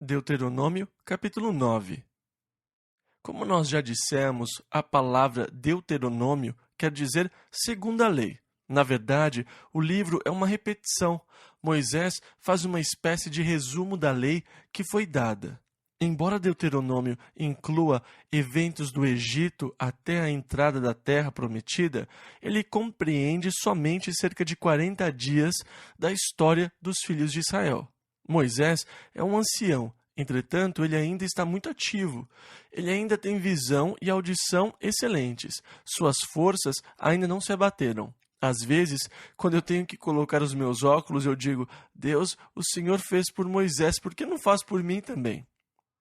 Deuteronômio, capítulo 9. Como nós já dissemos, a palavra Deuteronômio quer dizer segunda lei. Na verdade, o livro é uma repetição. Moisés faz uma espécie de resumo da lei que foi dada. Embora Deuteronômio inclua eventos do Egito até a entrada da Terra Prometida, ele compreende somente cerca de 40 dias da história dos filhos de Israel. Moisés é um ancião, entretanto, ele ainda está muito ativo. Ele ainda tem visão e audição excelentes. Suas forças ainda não se abateram. Às vezes, quando eu tenho que colocar os meus óculos, eu digo: Deus, o Senhor fez por Moisés, por que não faz por mim também?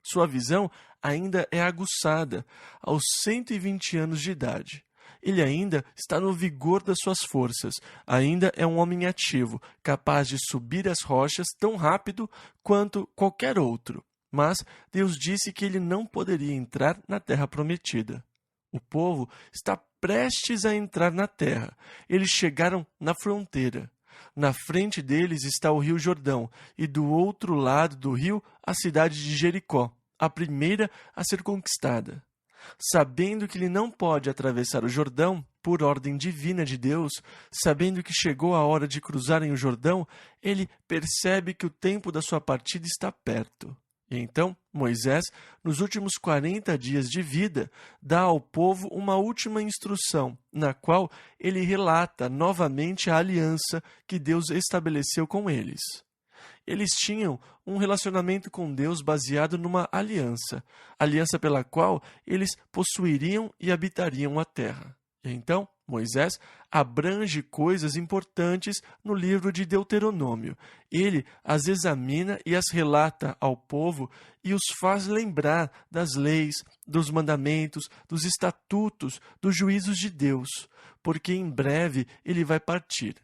Sua visão ainda é aguçada aos 120 anos de idade. Ele ainda está no vigor das suas forças, ainda é um homem ativo, capaz de subir as rochas tão rápido quanto qualquer outro. Mas Deus disse que ele não poderia entrar na terra prometida. O povo está prestes a entrar na terra. Eles chegaram na fronteira. Na frente deles está o rio Jordão, e do outro lado do rio a cidade de Jericó, a primeira a ser conquistada. Sabendo que ele não pode atravessar o Jordão, por ordem divina de Deus, sabendo que chegou a hora de cruzarem o Jordão, ele percebe que o tempo da sua partida está perto. E então, Moisés, nos últimos 40 dias de vida, dá ao povo uma última instrução, na qual ele relata novamente a aliança que Deus estabeleceu com eles. Eles tinham um relacionamento com Deus baseado numa aliança pela qual eles possuiriam e habitariam a terra. E então, Moisés abrange coisas importantes no livro de Deuteronômio. Ele as examina e as relata ao povo e os faz lembrar das leis, dos mandamentos, dos estatutos, dos juízos de Deus, porque em breve ele vai partir.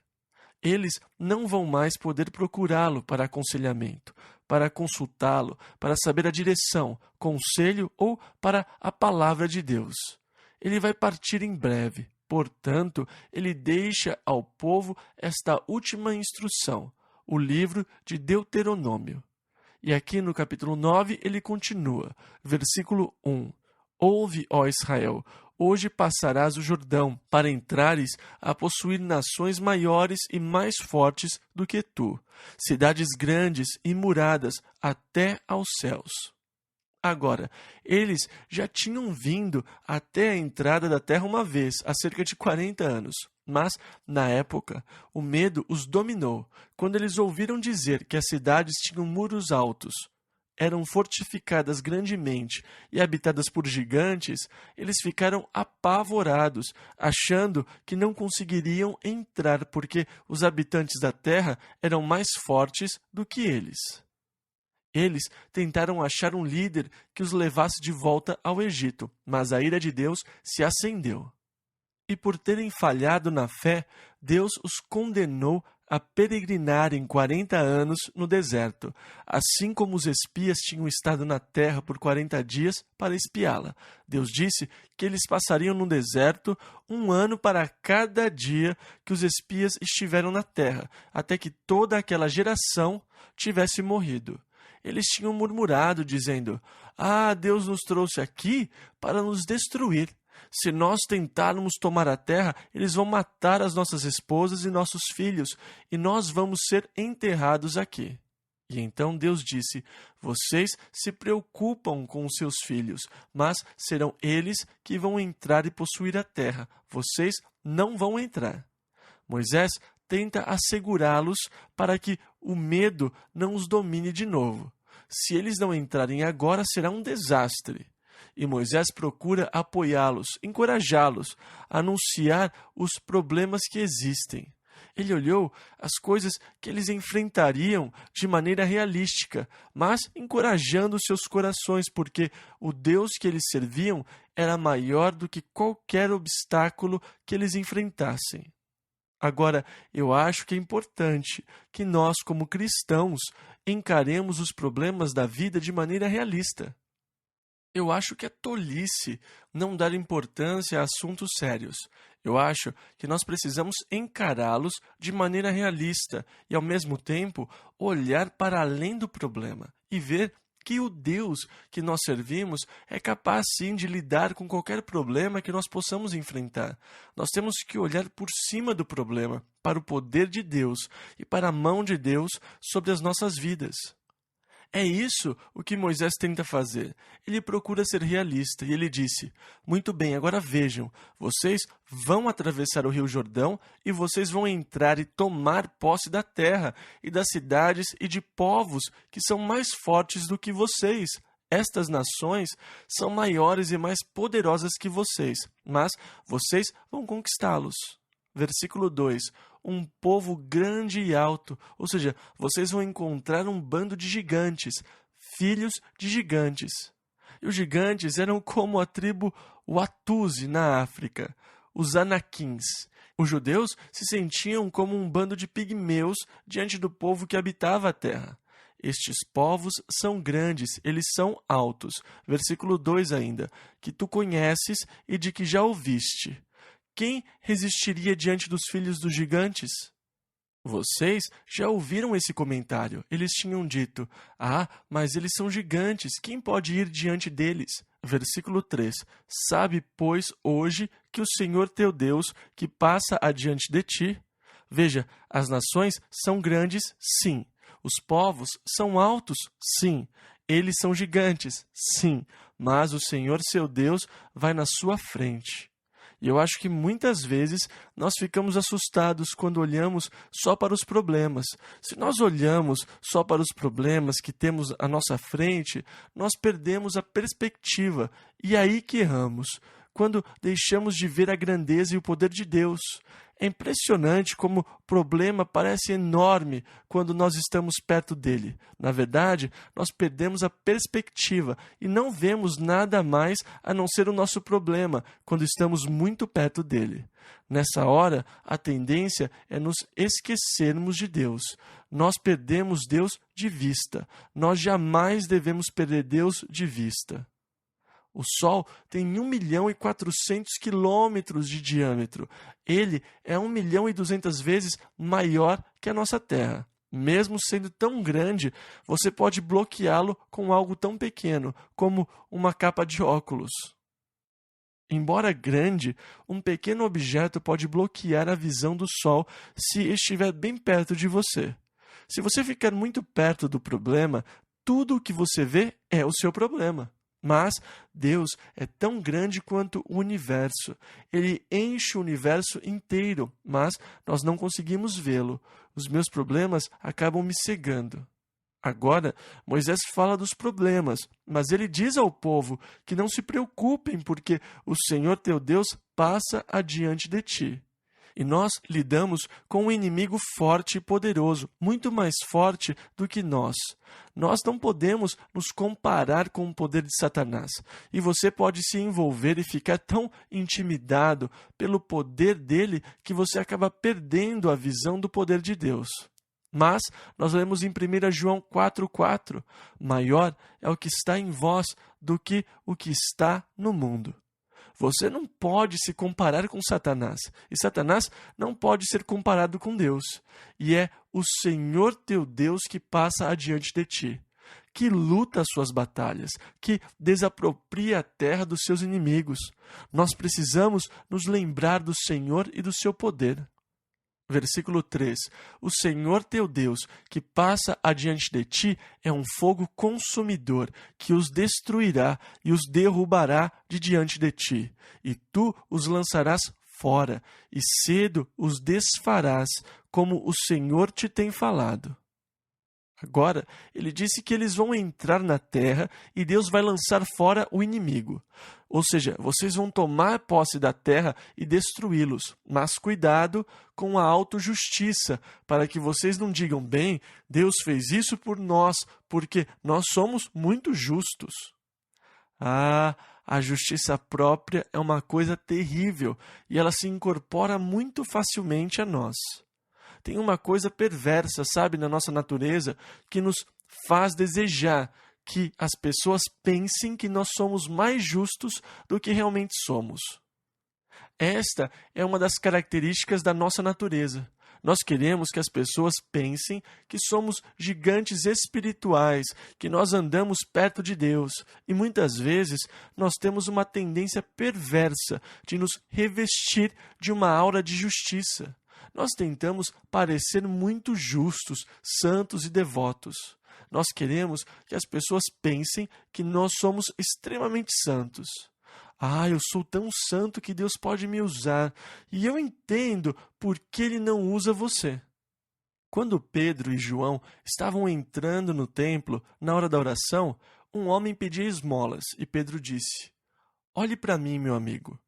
Eles não vão mais poder procurá-lo para aconselhamento, para consultá-lo, para saber a direção, conselho ou para a palavra de Deus. Ele vai partir em breve. Portanto, ele deixa ao povo esta última instrução, o livro de Deuteronômio. E aqui no capítulo 9 ele continua, versículo 1. Ouve, ó Israel, hoje passarás o Jordão, para entrares a possuir nações maiores e mais fortes do que tu, cidades grandes e muradas até aos céus. Agora, eles já tinham vindo até a entrada da terra uma vez, há cerca de 40 anos. Mas, na época, o medo os dominou, quando eles ouviram dizer que as cidades tinham muros altos, eram fortificadas grandemente e habitadas por gigantes. Eles ficaram apavorados, achando que não conseguiriam entrar porque os habitantes da terra eram mais fortes do que eles. Eles tentaram achar um líder que os levasse de volta ao Egito, mas a ira de Deus se acendeu. E por terem falhado na fé, Deus os condenou a peregrinarem 40 anos no deserto, assim como os espias tinham estado na terra por 40 dias para espiá-la. Deus disse que eles passariam no deserto 1 ano para cada dia que os espias estiveram na terra, até que toda aquela geração tivesse morrido. Eles tinham murmurado, dizendo: Deus nos trouxe aqui para nos destruir. Se nós tentarmos tomar a terra, eles vão matar as nossas esposas e nossos filhos, e nós vamos ser enterrados aqui. E então Deus disse: Vocês se preocupam com os seus filhos, mas serão eles que vão entrar e possuir a terra. Vocês não vão entrar. Moisés tenta assegurá-los para que o medo não os domine de novo. Se eles não entrarem agora, será um desastre. E Moisés procura apoiá-los, encorajá-los, anunciar os problemas que existem. Ele olhou as coisas que eles enfrentariam de maneira realística, mas encorajando seus corações, porque o Deus que eles serviam era maior do que qualquer obstáculo que eles enfrentassem. Agora, eu acho que é importante que nós, como cristãos, encaremos os problemas da vida de maneira realista. Eu acho que é tolice não dar importância a assuntos sérios. Eu acho que nós precisamos encará-los de maneira realista e, ao mesmo tempo, olhar para além do problema e ver que o Deus que nós servimos é capaz sim de lidar com qualquer problema que nós possamos enfrentar. Nós temos que olhar por cima do problema, para o poder de Deus e para a mão de Deus sobre as nossas vidas. É isso o que Moisés tenta fazer. Ele procura ser realista e ele disse: muito bem, agora vejam, vocês vão atravessar o Rio Jordão e vocês vão entrar e tomar posse da terra e das cidades e de povos que são mais fortes do que vocês. Estas nações são maiores e mais poderosas que vocês, mas vocês vão conquistá-los. Versículo 2. Um povo grande e alto, ou seja, vocês vão encontrar um bando de gigantes, filhos de gigantes. E os gigantes eram como a tribo Watusi na África, os Anaquins. Os judeus se sentiam como um bando de pigmeus diante do povo que habitava a terra. Estes povos são grandes, eles são altos. Versículo 2 ainda, que tu conheces e de que já ouviste. Quem resistiria diante dos filhos dos gigantes? Vocês já ouviram esse comentário. Eles tinham dito: ah, mas eles são gigantes, quem pode ir diante deles? Versículo 3. Sabe, pois, hoje que o Senhor teu Deus, que passa adiante de ti. Veja, as nações são grandes, sim. Os povos são altos, sim. Eles são gigantes, sim. Mas o Senhor seu Deus vai na sua frente. E eu acho que muitas vezes nós ficamos assustados quando olhamos só para os problemas. Se nós olhamos só para os problemas que temos à nossa frente, nós perdemos a perspectiva. E é aí que erramos, quando deixamos de ver a grandeza e o poder de Deus. É impressionante como o problema parece enorme quando nós estamos perto dele. Na verdade, nós perdemos a perspectiva e não vemos nada mais a não ser o nosso problema quando estamos muito perto dele. Nessa hora, a tendência é nos esquecermos de Deus. Nós perdemos Deus de vista. Nós jamais devemos perder Deus de vista. O Sol tem 1.400.000 quilômetros de diâmetro. Ele é 1.200.000 vezes maior que a nossa Terra. Mesmo sendo tão grande, você pode bloqueá-lo com algo tão pequeno como uma capa de óculos. Embora grande, um pequeno objeto pode bloquear a visão do Sol se estiver bem perto de você. Se você ficar muito perto do problema, tudo o que você vê é o seu problema. Mas Deus é tão grande quanto o universo. Ele enche o universo inteiro, mas nós não conseguimos vê-lo. Os meus problemas acabam me cegando. Agora, Moisés fala dos problemas, mas ele diz ao povo que não se preocupem, porque o Senhor teu Deus passa adiante de ti. E nós lidamos com um inimigo forte e poderoso, muito mais forte do que nós. Nós não podemos nos comparar com o poder de Satanás. E você pode se envolver e ficar tão intimidado pelo poder dele que você acaba perdendo a visão do poder de Deus. Mas nós lemos em 1 João 4,4, maior é o que está em vós do que o que está no mundo. Você não pode se comparar com Satanás, e Satanás não pode ser comparado com Deus. E é o Senhor teu Deus que passa adiante de ti, que luta as suas batalhas, que desapropria a terra dos seus inimigos. Nós precisamos nos lembrar do Senhor e do seu poder. Versículo 3. O Senhor teu Deus, que passa adiante de ti, é um fogo consumidor, que os destruirá e os derrubará de diante de ti. E tu os lançarás fora, e cedo os desfarás, como o Senhor te tem falado. Agora, ele disse que eles vão entrar na terra e Deus vai lançar fora o inimigo. Ou seja, vocês vão tomar posse da terra e destruí-los. Mas cuidado com a autojustiça, para que vocês não digam, bem, Deus fez isso por nós, porque nós somos muito justos. A justiça própria é uma coisa terrível e ela se incorpora muito facilmente a nós. Tem uma coisa perversa, sabe, na nossa natureza, que nos faz desejar que as pessoas pensem que nós somos mais justos do que realmente somos. Esta é uma das características da nossa natureza. Nós queremos que as pessoas pensem que somos gigantes espirituais, que nós andamos perto de Deus. E muitas vezes nós temos uma tendência perversa de nos revestir de uma aura de justiça. Nós tentamos parecer muito justos, santos e devotos. Nós queremos que as pessoas pensem que nós somos extremamente santos. Eu sou tão santo que Deus pode me usar, e eu entendo por que Ele não usa você. Quando Pedro e João estavam entrando no templo, na hora da oração, um homem pedia esmolas, e Pedro disse: "Olhe para mim, meu amigo."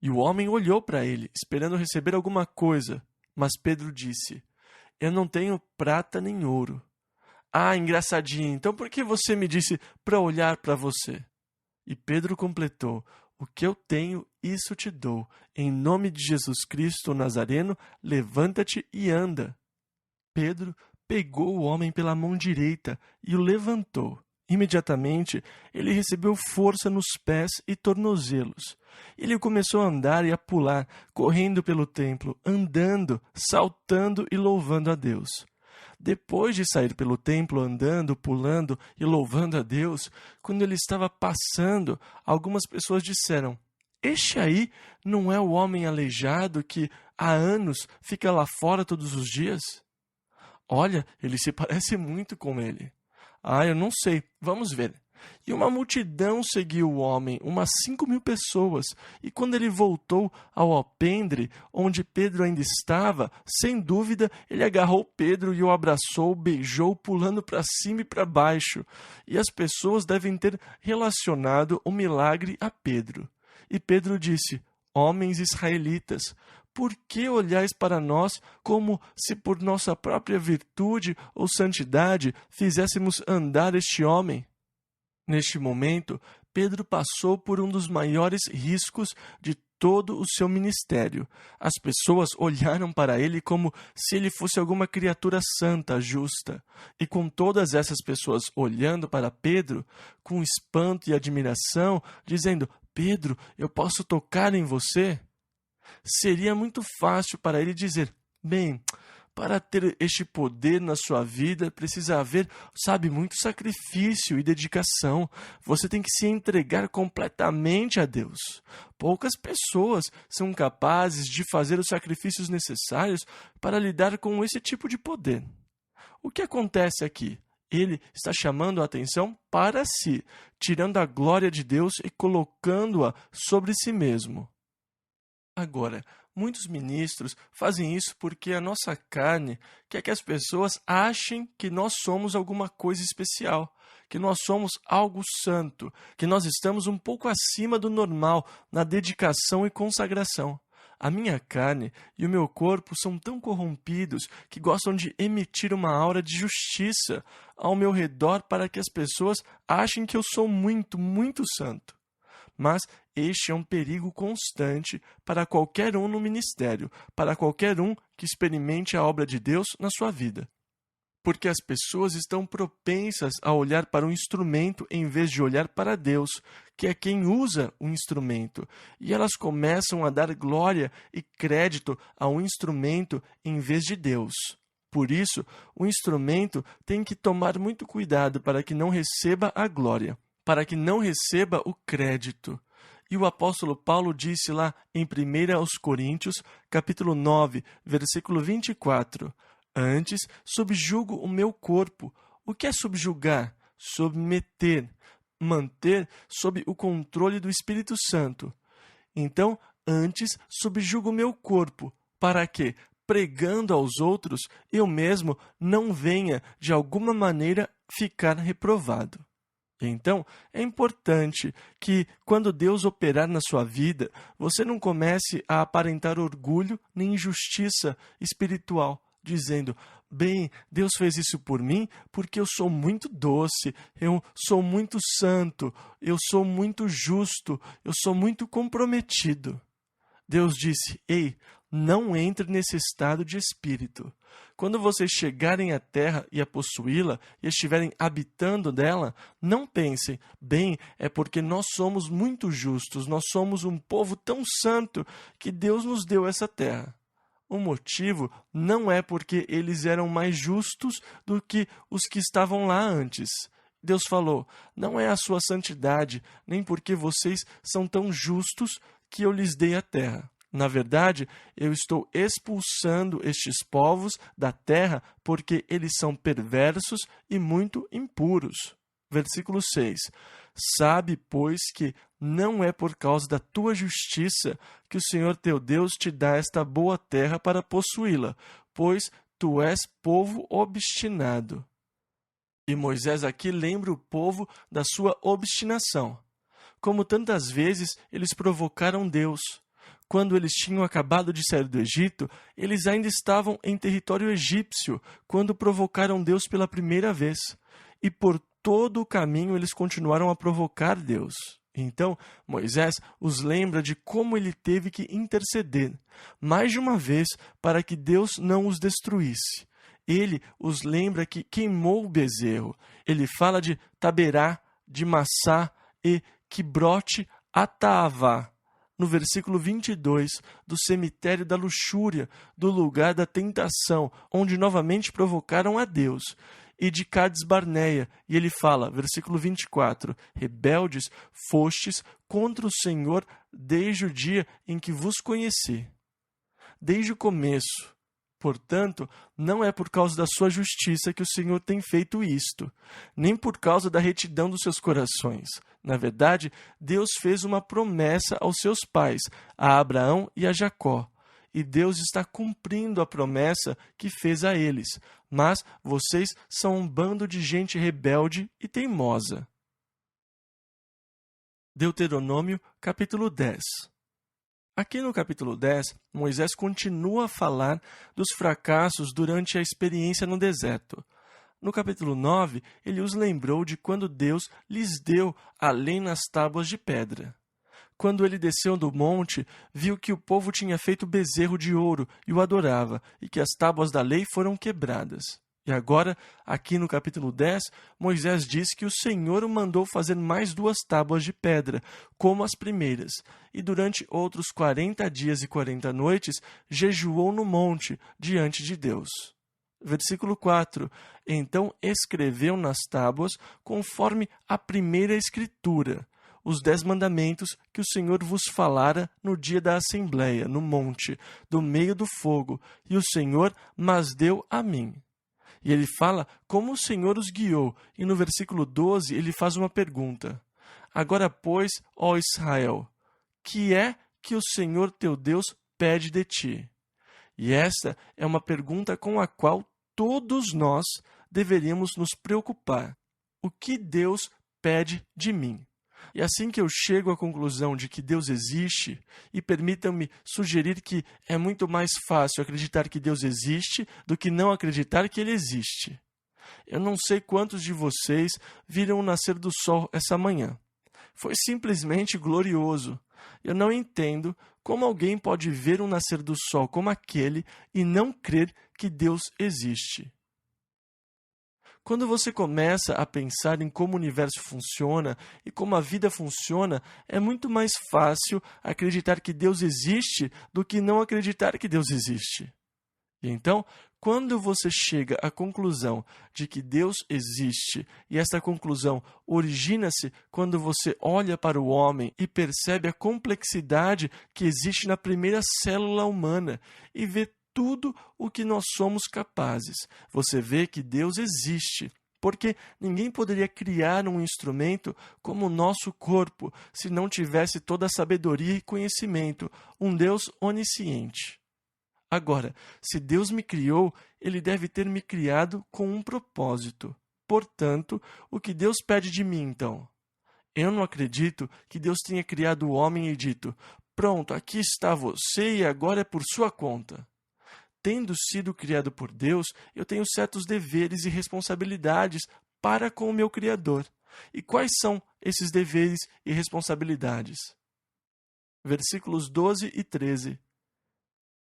E o homem olhou para ele, esperando receber alguma coisa, mas Pedro disse: "Eu não tenho prata nem ouro." Engraçadinho, então por que você me disse para olhar para você? E Pedro completou: "O que eu tenho, isso te dou. Em nome de Jesus Cristo, o Nazareno, levanta-te e anda." Pedro pegou o homem pela mão direita e o levantou. Imediatamente, ele recebeu força nos pés e tornozelos. Ele começou a andar e a pular, correndo pelo templo, andando, saltando e louvando a Deus. Depois de sair pelo templo andando, pulando e louvando a Deus, quando ele estava passando, algumas pessoas disseram: "Este aí não é o homem aleijado que há anos fica lá fora todos os dias? Olha, ele se parece muito com ele." Eu não sei, vamos ver. E uma multidão seguiu o homem, umas 5.000 pessoas. E quando ele voltou ao alpendre, onde Pedro ainda estava, sem dúvida, ele agarrou Pedro e o abraçou, beijou, pulando para cima e para baixo. E as pessoas devem ter relacionado o milagre a Pedro. E Pedro disse: "Homens israelitas, por que olhais para nós como se por nossa própria virtude ou santidade fizéssemos andar este homem?" Neste momento, Pedro passou por um dos maiores riscos de todo o seu ministério. As pessoas olharam para ele como se ele fosse alguma criatura santa, justa. E com todas essas pessoas olhando para Pedro, com espanto e admiração, dizendo: "Pedro, eu posso tocar em você?" Seria muito fácil para ele dizer: "Bem, para ter este poder na sua vida, precisa haver, muito sacrifício e dedicação. Você tem que se entregar completamente a Deus. Poucas pessoas são capazes de fazer os sacrifícios necessários para lidar com esse tipo de poder." O que acontece aqui? Ele está chamando a atenção para si, tirando a glória de Deus e colocando-a sobre si mesmo. Agora, muitos ministros fazem isso porque a nossa carne quer que as pessoas achem que nós somos alguma coisa especial, que nós somos algo santo, que nós estamos um pouco acima do normal na dedicação e consagração. A minha carne e o meu corpo são tão corrompidos que gostam de emitir uma aura de justiça ao meu redor para que as pessoas achem que eu sou muito, muito santo. Mas este é um perigo constante para qualquer um no ministério, para qualquer um que experimente a obra de Deus na sua vida. Porque as pessoas estão propensas a olhar para um instrumento em vez de olhar para Deus, que é quem usa o instrumento, e elas começam a dar glória e crédito ao instrumento em vez de Deus. Por isso, o instrumento tem que tomar muito cuidado para que não receba a glória, para que não receba o crédito. E o apóstolo Paulo disse lá em 1 aos Coríntios, capítulo 9, versículo 24, "Antes subjugo o meu corpo." O que é subjugar? Submeter, manter sob o controle do Espírito Santo. Então, antes subjugo o meu corpo, para que, pregando aos outros, eu mesmo não venha, de alguma maneira, ficar reprovado. Então, é importante que, quando Deus operar na sua vida, você não comece a aparentar orgulho nem injustiça espiritual, dizendo: "Bem, Deus fez isso por mim porque eu sou muito doce, eu sou muito santo, eu sou muito justo, eu sou muito comprometido." Deus disse: "Ei, não entre nesse estado de espírito. Quando vocês chegarem à terra e a possuí-la e estiverem habitando dela, não pensem: bem, é porque nós somos muito justos, nós somos um povo tão santo que Deus nos deu essa terra." o motivo não é porque eles eram mais justos do que os que estavam lá antes. Deus falou: não é a sua santidade, nem porque vocês são tão justos que eu lhes dei a terra. Na verdade, eu estou expulsando estes povos da terra porque eles são perversos e muito impuros. Versículo 6. Sabe, pois, que não é por causa da tua justiça que o Senhor teu Deus te dá esta boa terra para possuí-la, pois tu és povo obstinado. E Moisés aqui lembra o povo da sua obstinação. Como tantas vezes eles provocaram Deus. Quando eles tinham acabado de sair do Egito, eles ainda estavam em território egípcio, quando provocaram Deus pela primeira vez. E por todo o caminho eles continuaram a provocar Deus. Então, Moisés os lembra de como ele teve que interceder, mais de uma vez, para que Deus não os destruísse. Ele os lembra que queimou o bezerro. Ele fala de Taberá, de Massá e Quibrote Ataavá. No versículo 22, do cemitério da luxúria, do lugar da tentação, onde novamente provocaram a Deus, e de Cades Barneia, e ele fala, versículo 24, rebeldes fostes contra o Senhor desde o dia em que vos conheci. Desde o começo. Portanto, não é por causa da sua justiça que o Senhor tem feito isto, nem por causa da retidão dos seus corações. Na verdade, Deus fez uma promessa aos seus pais, a Abraão e a Jacó. E Deus está cumprindo a promessa que fez a eles. Mas vocês são um bando de gente rebelde e teimosa. Deuteronômio, capítulo 10. Aqui no capítulo 10, Moisés continua a falar dos fracassos durante a experiência no deserto. No capítulo 9, ele os lembrou de quando Deus lhes deu a lei nas tábuas de pedra. Quando ele desceu do monte, viu que o povo tinha feito bezerro de ouro e o adorava, e que as tábuas da lei foram quebradas. E agora, aqui no capítulo 10, Moisés diz que o Senhor o mandou fazer mais 2 tábuas de pedra, como as primeiras, e durante outros 40 dias e 40 noites jejuou no monte, diante de Deus. Versículo 4. Então escreveu nas tábuas, conforme a primeira escritura, os 10 mandamentos que o Senhor vos falara no dia da assembleia, no monte, do meio do fogo, e o Senhor mas deu a mim. E ele fala como o Senhor os guiou, e no versículo 12 ele faz uma pergunta. Agora, pois, ó Israel, que é que o Senhor teu Deus pede de ti? E esta é uma pergunta com a qual todos nós deveríamos nos preocupar. O que Deus pede de mim? E assim que eu chego à conclusão de que Deus existe, e permitam-me sugerir que é muito mais fácil acreditar que Deus existe do que não acreditar que Ele existe. Eu não sei quantos de vocês viram o nascer do sol essa manhã. Foi simplesmente glorioso. Eu não entendo como alguém pode ver um nascer do sol como aquele e não crer que Deus existe. Quando você começa a pensar em como o universo funciona e como a vida funciona, é muito mais fácil acreditar que Deus existe do que não acreditar que Deus existe. E então, quando você chega à conclusão de que Deus existe, e essa conclusão origina-se quando você olha para o homem e percebe a complexidade que existe na primeira célula humana e vê tudo o que nós somos capazes. Você vê que Deus existe, porque ninguém poderia criar um instrumento como o nosso corpo se não tivesse toda a sabedoria e conhecimento, um Deus onisciente. Agora, se Deus me criou, Ele deve ter me criado com um propósito. Portanto, o que Deus pede de mim, então? Eu não acredito que Deus tenha criado o homem e dito, pronto, aqui está você e agora é por sua conta. Tendo sido criado por Deus, eu tenho certos deveres e responsabilidades para com o meu Criador. E quais são esses deveres e responsabilidades? Versículos 12 e 13.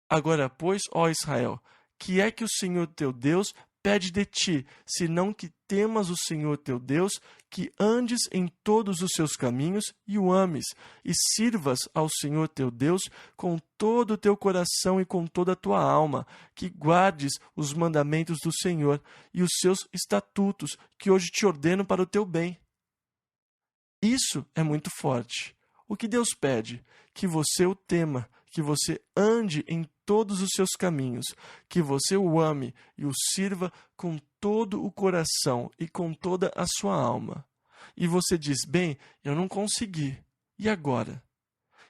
Agora, pois, ó Israel, que é que o Senhor teu Deus pede de ti, senão que temas o Senhor teu Deus, que andes em todos os seus caminhos e o ames, e sirvas ao Senhor teu Deus com todo o teu coração e com toda a tua alma, que guardes os mandamentos do Senhor e os seus estatutos, que hoje te ordeno para o teu bem. Isso é muito forte. O que Deus pede? Que você o tema, que você ande em todos os seus caminhos, que você o ame e o sirva com todo o coração e com toda a sua alma. E você diz, bem, eu não consegui. E agora?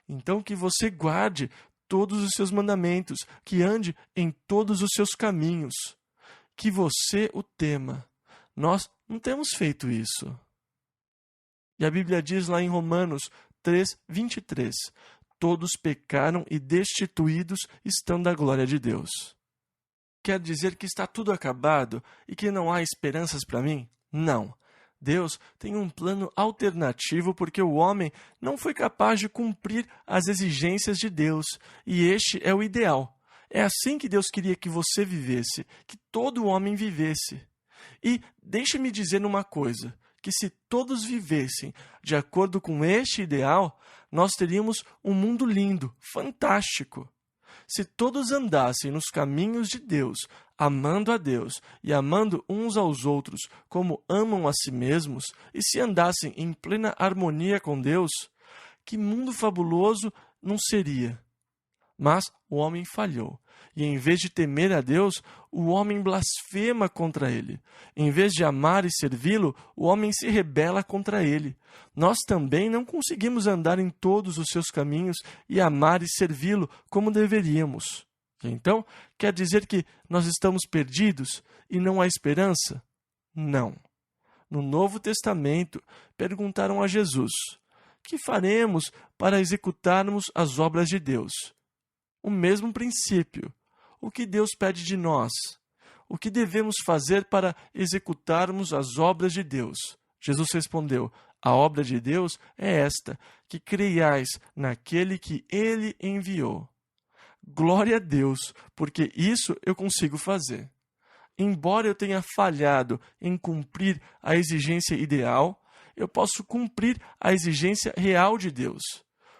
Então que você guarde todos os seus mandamentos, que ande em todos os seus caminhos, que você o tema. Nós não temos feito isso. E a Bíblia diz lá em Romanos 3:23, todos pecaram e destituídos estão da glória de Deus. Quer dizer que está tudo acabado e que não há esperanças para mim? Não. Deus tem um plano alternativo porque o homem não foi capaz de cumprir as exigências de Deus, e este é o ideal. É assim que Deus queria que você vivesse, que todo homem vivesse. E deixe-me dizer uma coisa, que se todos vivessem de acordo com este ideal, nós teríamos um mundo lindo, fantástico. Se todos andassem nos caminhos de Deus, amando a Deus e amando uns aos outros como amam a si mesmos, e se andassem em plena harmonia com Deus, que mundo fabuloso não seria? Mas o homem falhou, e em vez de temer a Deus, o homem blasfema contra ele. Em vez de amar e servi-lo, o homem se rebela contra ele. Nós também não conseguimos andar em todos os seus caminhos e amar e servi-lo como deveríamos. Então, quer dizer que nós estamos perdidos e não há esperança? Não. No Novo Testamento, perguntaram a Jesus, que faremos para executarmos as obras de Deus? O mesmo princípio. O que Deus pede de nós? O que devemos fazer para executarmos as obras de Deus? Jesus respondeu, a obra de Deus é esta, que creiais naquele que Ele enviou. Glória a Deus, porque isso eu consigo fazer. Embora eu tenha falhado em cumprir a exigência ideal, eu posso cumprir a exigência real de Deus.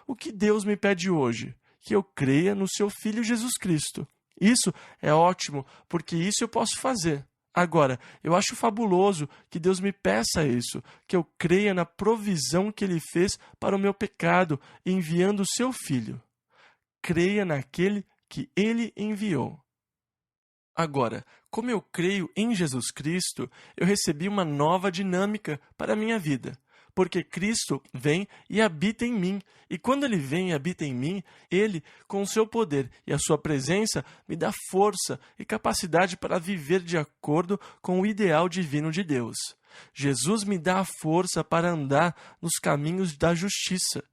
O que Deus me pede hoje? Que eu creia no seu Filho Jesus Cristo. Isso é ótimo, porque isso eu posso fazer. Agora, eu acho fabuloso que Deus me peça isso, que eu creia na provisão que Ele fez para o meu pecado, enviando o seu Filho. Creia naquele que Ele enviou. Agora, como eu creio em Jesus Cristo, eu recebi uma nova dinâmica para a minha vida. Porque Cristo vem e habita em mim. E quando Ele vem e habita em mim, Ele, com o seu poder e a sua presença, me dá força e capacidade para viver de acordo com o ideal divino de Deus. Jesus me dá a força para andar nos caminhos da justiça.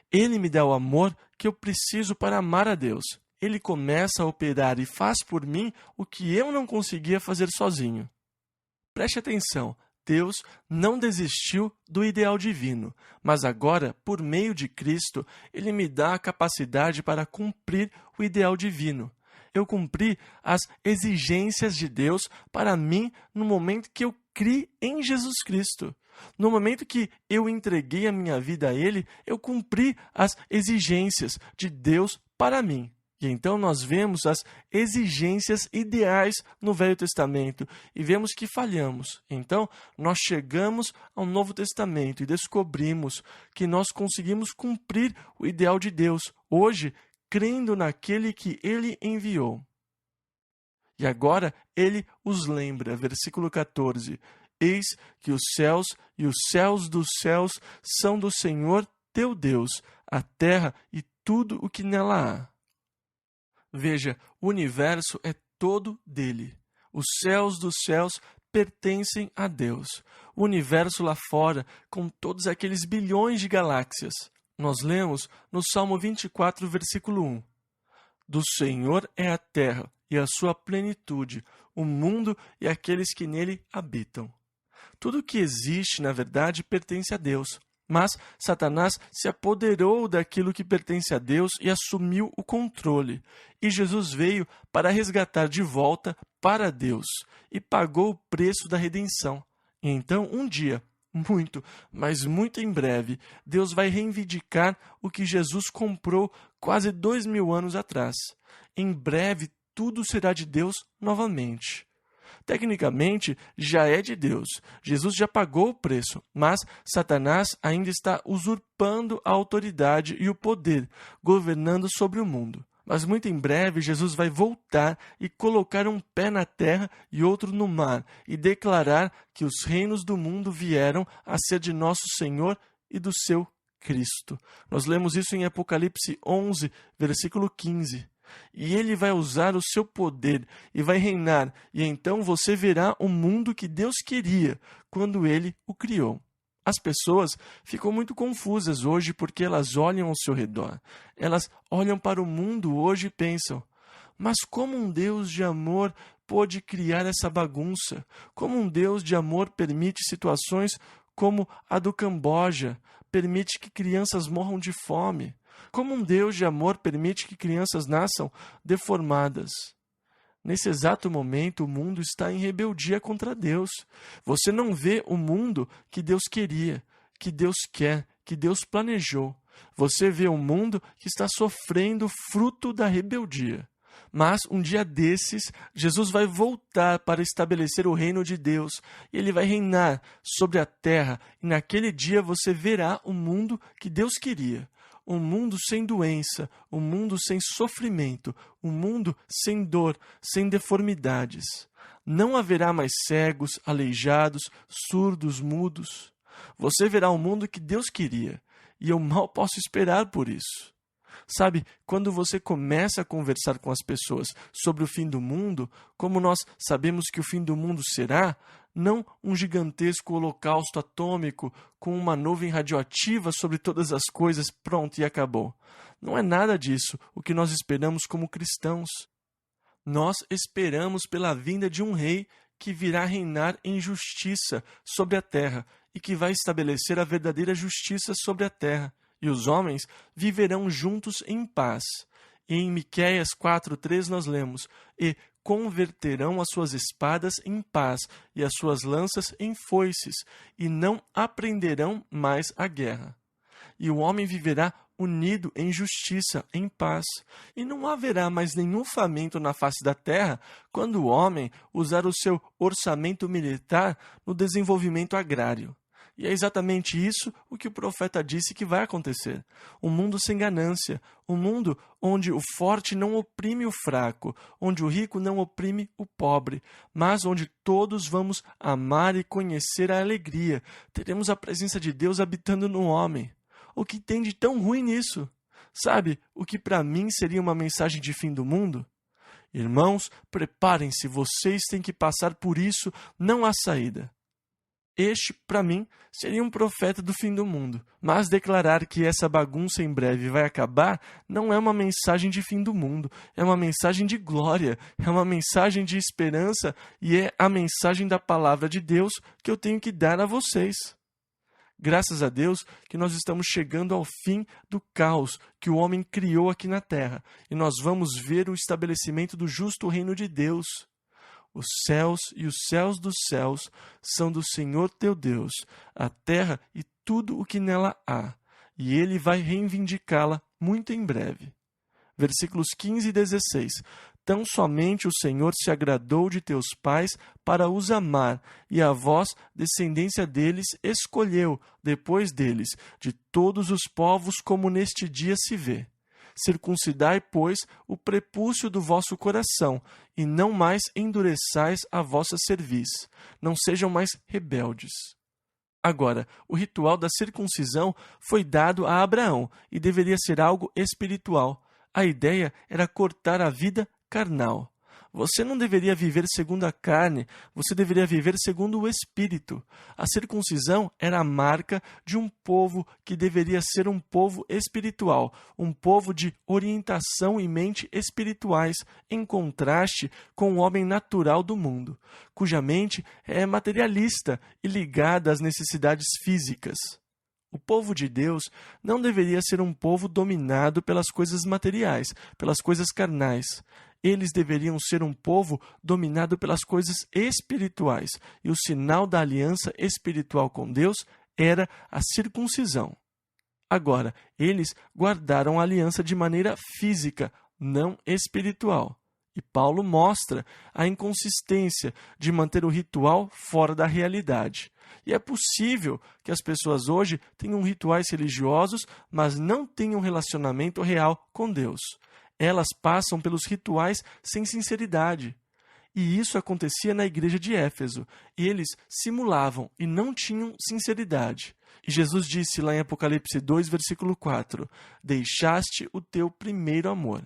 Ele me dá o amor que eu preciso para amar a Deus. Ele começa a operar e faz por mim o que eu não conseguia fazer sozinho. Preste atenção. Deus não desistiu do ideal divino, mas agora, por meio de Cristo, Ele me dá a capacidade para cumprir o ideal divino. Eu cumpri as exigências de Deus para mim no momento que eu criei em Jesus Cristo. No momento que eu entreguei a minha vida a Ele, eu cumpri as exigências de Deus para mim. E então nós vemos as exigências ideais no Velho Testamento e vemos que falhamos. Então nós chegamos ao Novo Testamento e descobrimos que nós conseguimos cumprir o ideal de Deus, hoje, crendo naquele que Ele enviou. E agora Ele os lembra, versículo 14, eis que os céus e os céus dos céus são do Senhor teu Deus, a terra e tudo o que nela há. Veja, o universo é todo dele. Os céus dos céus pertencem a Deus. O universo lá fora, com todos aqueles bilhões de galáxias. Nós lemos no Salmo 24, versículo 1. Do Senhor é a terra e a sua plenitude, o mundo e aqueles que nele habitam. Tudo que existe, na verdade, pertence a Deus. Mas Satanás se apoderou daquilo que pertence a Deus e assumiu o controle. E Jesus veio para resgatar de volta para Deus e pagou o preço da redenção. E então, um dia, muito, mas muito em breve, Deus vai reivindicar o que Jesus comprou quase 2000 anos atrás. Em breve, tudo será de Deus novamente. Tecnicamente, já é de Deus. Jesus já pagou o preço, mas Satanás ainda está usurpando a autoridade e o poder, governando sobre o mundo. Mas muito em breve, Jesus vai voltar e colocar um pé na terra e outro no mar, e declarar que os reinos do mundo vieram a ser de nosso Senhor e do seu Cristo. Nós lemos isso em Apocalipse 11, versículo 15. E ele vai usar o seu poder e vai reinar, e então você verá o mundo que Deus queria quando ele o criou. As pessoas ficam muito confusas hoje porque elas olham ao seu redor. Elas olham para o mundo hoje e pensam: mas como um Deus de amor pôde criar essa bagunça? Como um Deus de amor permite situações como a do Camboja, permite que crianças morram de fome? Como um Deus de amor permite que crianças nasçam deformadas? Nesse exato momento, o mundo está em rebeldia contra Deus. Você não vê o mundo que Deus queria, que Deus quer, que Deus planejou. Você vê um mundo que está sofrendo fruto da rebeldia. Mas um dia desses, Jesus vai voltar para estabelecer o reino de Deus. E ele vai reinar sobre a terra. E naquele dia você verá o mundo que Deus queria. Um mundo sem doença, um mundo sem sofrimento, um mundo sem dor, sem deformidades. Não haverá mais cegos, aleijados, surdos, mudos. Você verá o mundo que Deus queria, e eu mal posso esperar por isso. Sabe, quando você começa a conversar com as pessoas sobre o fim do mundo, como nós sabemos que o fim do mundo será, não um gigantesco holocausto atômico com uma nuvem radioativa sobre todas as coisas, pronto e acabou. Não é nada disso o que nós esperamos como cristãos. Nós esperamos pela vinda de um rei que virá reinar em justiça sobre a terra e que vai estabelecer a verdadeira justiça sobre a terra. E os homens viverão juntos em paz. E em Miqueias 4:3 nós lemos: e converterão as suas espadas em paz e as suas lanças em foices, e não aprenderão mais a guerra. E o homem viverá unido em justiça, em paz, e não haverá mais nenhum faminto na face da terra quando o homem usar o seu orçamento militar no desenvolvimento agrário. E é exatamente isso o que o profeta disse que vai acontecer. Um mundo sem ganância, um mundo onde o forte não oprime o fraco, onde o rico não oprime o pobre, mas onde todos vamos amar e conhecer a alegria. Teremos a presença de Deus habitando no homem. O que tem de tão ruim nisso? Sabe, o que para mim seria uma mensagem de fim do mundo? Irmãos, preparem-se, vocês têm que passar por isso, não há saída. Este, para mim, seria um profeta do fim do mundo. Mas declarar que essa bagunça em breve vai acabar não é uma mensagem de fim do mundo. É uma mensagem de glória, é uma mensagem de esperança e é a mensagem da palavra de Deus que eu tenho que dar a vocês. Graças a Deus que nós estamos chegando ao fim do caos que o homem criou aqui na terra. E nós vamos ver o estabelecimento do justo reino de Deus. Os céus e os céus dos céus são do Senhor teu Deus, a terra e tudo o que nela há, e ele vai reivindicá-la muito em breve. Versículos 15 e 16. Tão somente o Senhor se agradou de teus pais para os amar, e a vós, descendência deles, escolheu, depois deles, de todos os povos como neste dia se vê. Circuncidai, pois, o prepúcio do vosso coração, e não mais endureçais a vossa cerviz. Não sejam mais rebeldes. Agora, o ritual da circuncisão foi dado a Abraão e deveria ser algo espiritual. A ideia era cortar a vida carnal. Você não deveria viver segundo a carne, você deveria viver segundo o Espírito. A circuncisão era a marca de um povo que deveria ser um povo espiritual, um povo de orientação e mente espirituais, em contraste com o homem natural do mundo, cuja mente é materialista e ligada às necessidades físicas. O povo de Deus não deveria ser um povo dominado pelas coisas materiais, pelas coisas carnais. Eles deveriam ser um povo dominado pelas coisas espirituais, e o sinal da aliança espiritual com Deus era a circuncisão. Agora, eles guardaram a aliança de maneira física, não espiritual. E Paulo mostra a inconsistência de manter o ritual fora da realidade. E é possível que as pessoas hoje tenham rituais religiosos, mas não tenham relacionamento real com Deus. Elas passam pelos rituais sem sinceridade. E isso acontecia na igreja de Éfeso. Eles simulavam e não tinham sinceridade. E Jesus disse lá em Apocalipse 2, versículo 4, deixaste o teu primeiro amor.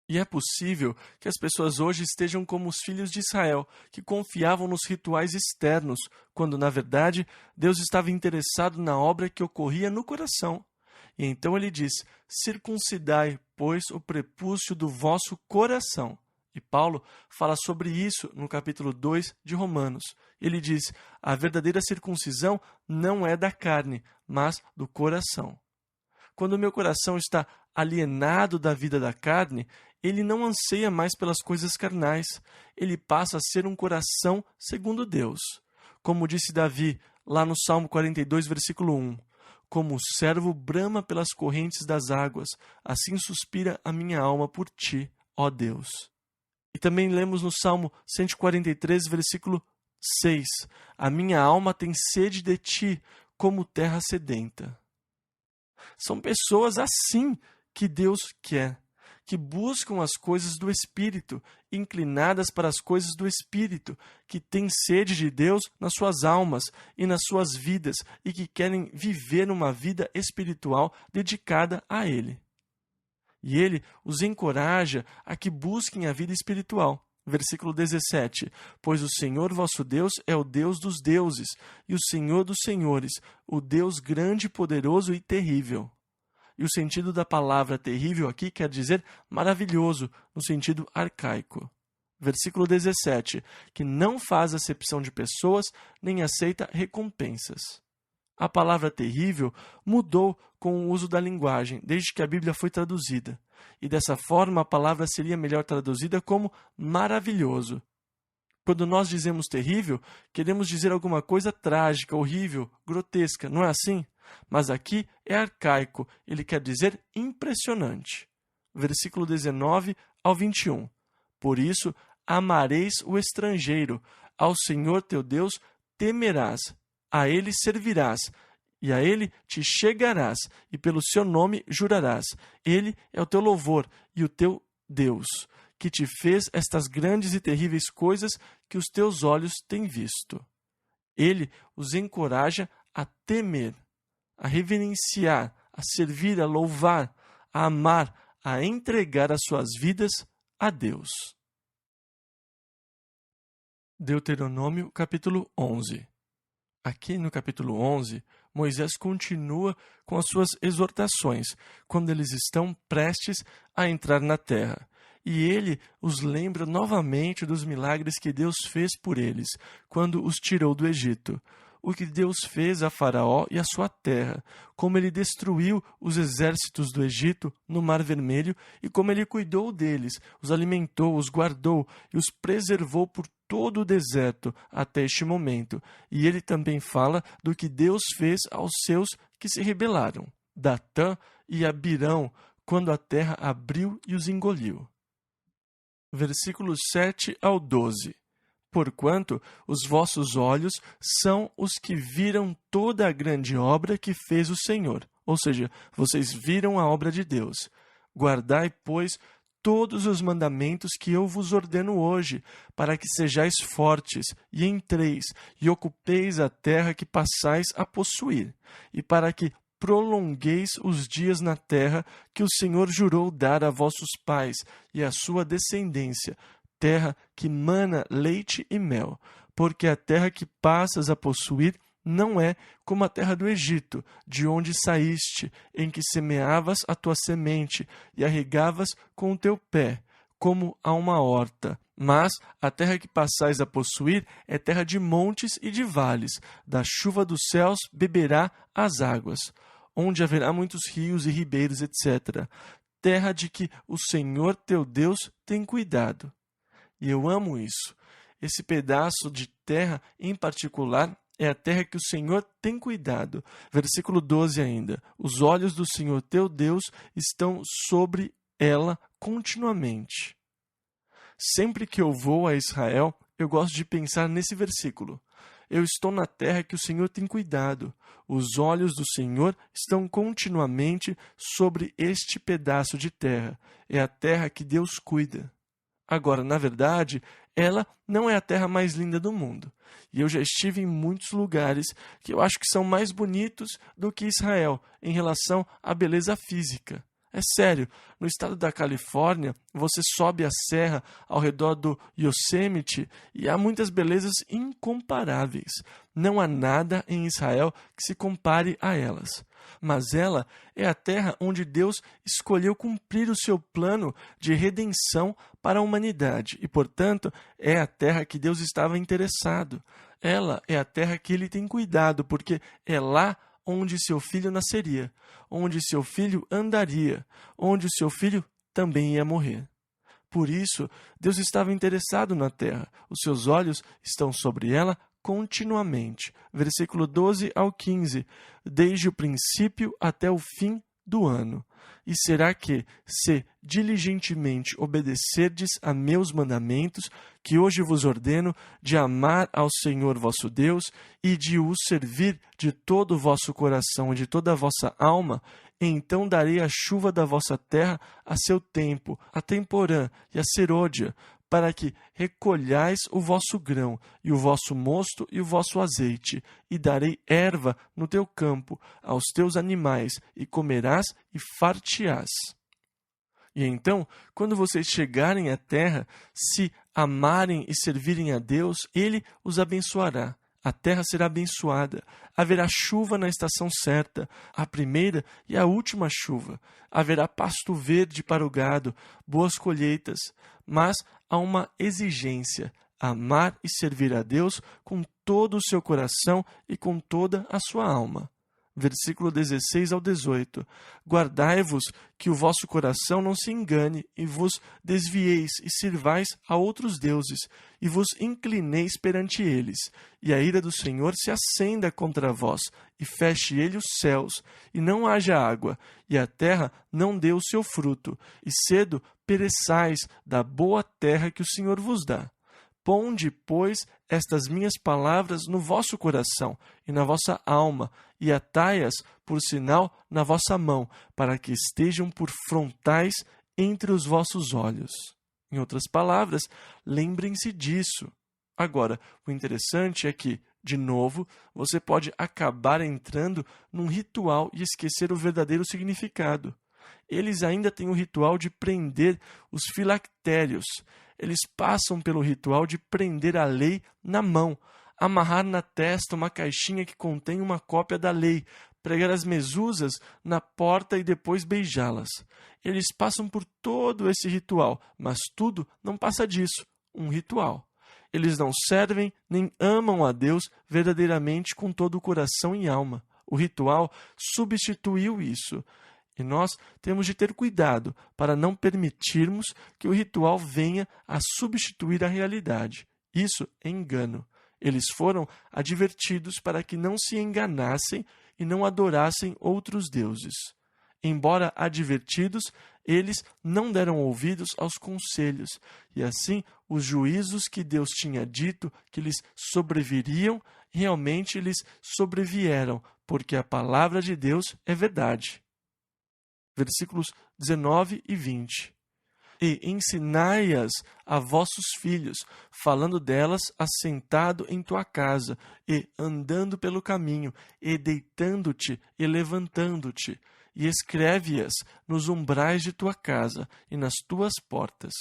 E é possível que as pessoas hoje estejam como os filhos de Israel, que confiavam nos rituais externos, quando, na verdade, Deus estava interessado na obra que ocorria no coração. E então ele diz, circuncidai, pois, o prepúcio do vosso coração. E Paulo fala sobre isso no capítulo 2 de Romanos. Ele diz, a verdadeira circuncisão não é da carne, mas do coração. Quando o meu coração está alienado da vida da carne, ele não anseia mais pelas coisas carnais. Ele passa a ser um coração segundo Deus. Como disse Davi, lá no Salmo 42, versículo 1. Como o servo brama pelas correntes das águas, assim suspira a minha alma por ti, ó Deus. E também lemos no Salmo 143, versículo 6. A minha alma tem sede de ti, como terra sedenta. São pessoas assim que Deus quer, que buscam as coisas do Espírito, inclinadas para as coisas do Espírito, que têm sede de Deus nas suas almas e nas suas vidas e que querem viver uma vida espiritual dedicada a Ele. E Ele os encoraja a que busquem a vida espiritual. Versículo 17. Pois o Senhor vosso Deus é o Deus dos deuses e o Senhor dos senhores, o Deus grande, poderoso e terrível. E o sentido da palavra terrível aqui quer dizer maravilhoso, no sentido arcaico. Versículo 17, que não faz acepção de pessoas, nem aceita recompensas. A palavra terrível mudou com o uso da linguagem, desde que a Bíblia foi traduzida. E dessa forma a palavra seria melhor traduzida como maravilhoso. Quando nós dizemos terrível, queremos dizer alguma coisa trágica, horrível, grotesca, não é assim? Mas aqui é arcaico, ele quer dizer impressionante. Versículo 19 ao 21. Por isso, amareis o estrangeiro, ao Senhor teu Deus temerás, a ele servirás, e a ele te chegarás, e pelo seu nome jurarás. Ele é o teu louvor e o teu Deus, que te fez estas grandes e terríveis coisas que os teus olhos têm visto. Ele os encoraja a temer, a reverenciar, a servir, a louvar, a amar, a entregar as suas vidas a Deus. Deuteronômio, capítulo 11. Aqui no capítulo 11, Moisés continua com as suas exortações, quando eles estão prestes a entrar na terra. E ele os lembra novamente dos milagres que Deus fez por eles, quando os tirou do Egito. O que Deus fez a Faraó e a sua terra, como ele destruiu os exércitos do Egito no Mar Vermelho e como ele cuidou deles, os alimentou, os guardou e os preservou por todo o deserto até este momento. E ele também fala do que Deus fez aos seus que se rebelaram, Datã e Abirão, quando a terra abriu e os engoliu. Versículos 7 ao 12. Porquanto os vossos olhos são os que viram toda a grande obra que fez o Senhor. Ou seja, vocês viram a obra de Deus. Guardai, pois, todos os mandamentos que eu vos ordeno hoje, para que sejais fortes, e entreis, e ocupeis a terra que passais a possuir, e para que prolongueis os dias na terra que o Senhor jurou dar a vossos pais e à sua descendência, terra que mana leite e mel, porque a terra que passas a possuir não é como a terra do Egito, de onde saíste, em que semeavas a tua semente e a regavas com o teu pé, como a uma horta, Mas a terra que passais a possuir é terra de montes e de vales, da chuva dos céus beberá as águas, onde haverá muitos rios e ribeiros, etc. Terra de que o Senhor teu Deus tem cuidado. E eu amo isso. Esse pedaço de terra em particular é a terra que o Senhor tem cuidado. Versículo 12 ainda. Os olhos do Senhor teu Deus estão sobre ela continuamente. Sempre que eu vou a Israel, eu gosto de pensar nesse versículo. Eu estou na terra que o Senhor tem cuidado. Os olhos do Senhor estão continuamente sobre este pedaço de terra. É a terra que Deus cuida. Agora, na verdade, ela não é a terra mais linda do mundo. E eu já estive em muitos lugares que eu acho que são mais bonitos do que Israel em relação à beleza física. É sério, no estado da Califórnia, você sobe a serra ao redor do Yosemite e há muitas belezas incomparáveis. Não há nada em Israel que se compare a elas. Mas ela é a terra onde Deus escolheu cumprir o seu plano de redenção para a humanidade e, portanto, é a terra que Deus estava interessado. Ela é a terra que Ele tem cuidado, porque é lá onde seu filho nasceria, onde seu filho andaria, onde o seu filho também ia morrer. Por isso, Deus estava interessado na terra. Os seus olhos estão sobre ela continuamente. Versículo 12 ao 15. Desde o princípio até o fim do ano. E será que, se diligentemente obedecerdes a meus mandamentos, que hoje vos ordeno, de amar ao Senhor vosso Deus e de o servir de todo o vosso coração e de toda a vossa alma, então darei a chuva da vossa terra a seu tempo, a temporã e a serôdia, para que recolhais o vosso grão, e o vosso mosto e o vosso azeite, e darei erva no teu campo, aos teus animais, e comerás e farteás. E então, quando vocês chegarem à terra, se amarem e servirem a Deus, Ele os abençoará. A terra será abençoada. Haverá chuva na estação certa, a primeira e a última chuva. Haverá pasto verde para o gado, boas colheitas. Mas há uma exigência: amar e servir a Deus com todo o seu coração e com toda a sua alma. Versículo 16 ao 18. Guardai-vos que o vosso coração não se engane, e vos desvieis e sirvais a outros deuses, e vos inclineis perante eles, e a ira do Senhor se acenda contra vós, e feche ele os céus, e não haja água, e a terra não dê o seu fruto, e cedo pereçais da boa terra que o Senhor vos dá. Ponde, pois, estas minhas palavras no vosso coração e na vossa alma, e atai-as por sinal na vossa mão, para que estejam por frontais entre os vossos olhos. Em outras palavras, lembrem-se disso. Agora, o interessante é que, de novo, você pode acabar entrando num ritual e esquecer o verdadeiro significado. Eles ainda têm o ritual de prender os filactérios. Eles passam pelo ritual de prender a lei na mão, amarrar na testa uma caixinha que contém uma cópia da lei, pregar as mezuzas na porta e depois beijá-las. Eles passam por todo esse ritual, mas tudo não passa disso, um ritual. Eles não servem nem amam a Deus verdadeiramente com todo o coração e alma. O ritual substituiu isso. E nós temos de ter cuidado para não permitirmos que o ritual venha a substituir a realidade. Isso é engano. Eles foram advertidos para que não se enganassem e não adorassem outros deuses. Embora advertidos, eles não deram ouvidos aos conselhos, e assim os juízos que Deus tinha dito que lhes sobreviriam, realmente lhes sobrevieram, porque a palavra de Deus é verdade. Versículos 19 e 20. E ensinai-as a vossos filhos, falando delas assentado em tua casa, e andando pelo caminho, e deitando-te e levantando-te, e escreve-as nos umbrais de tua casa e nas tuas portas.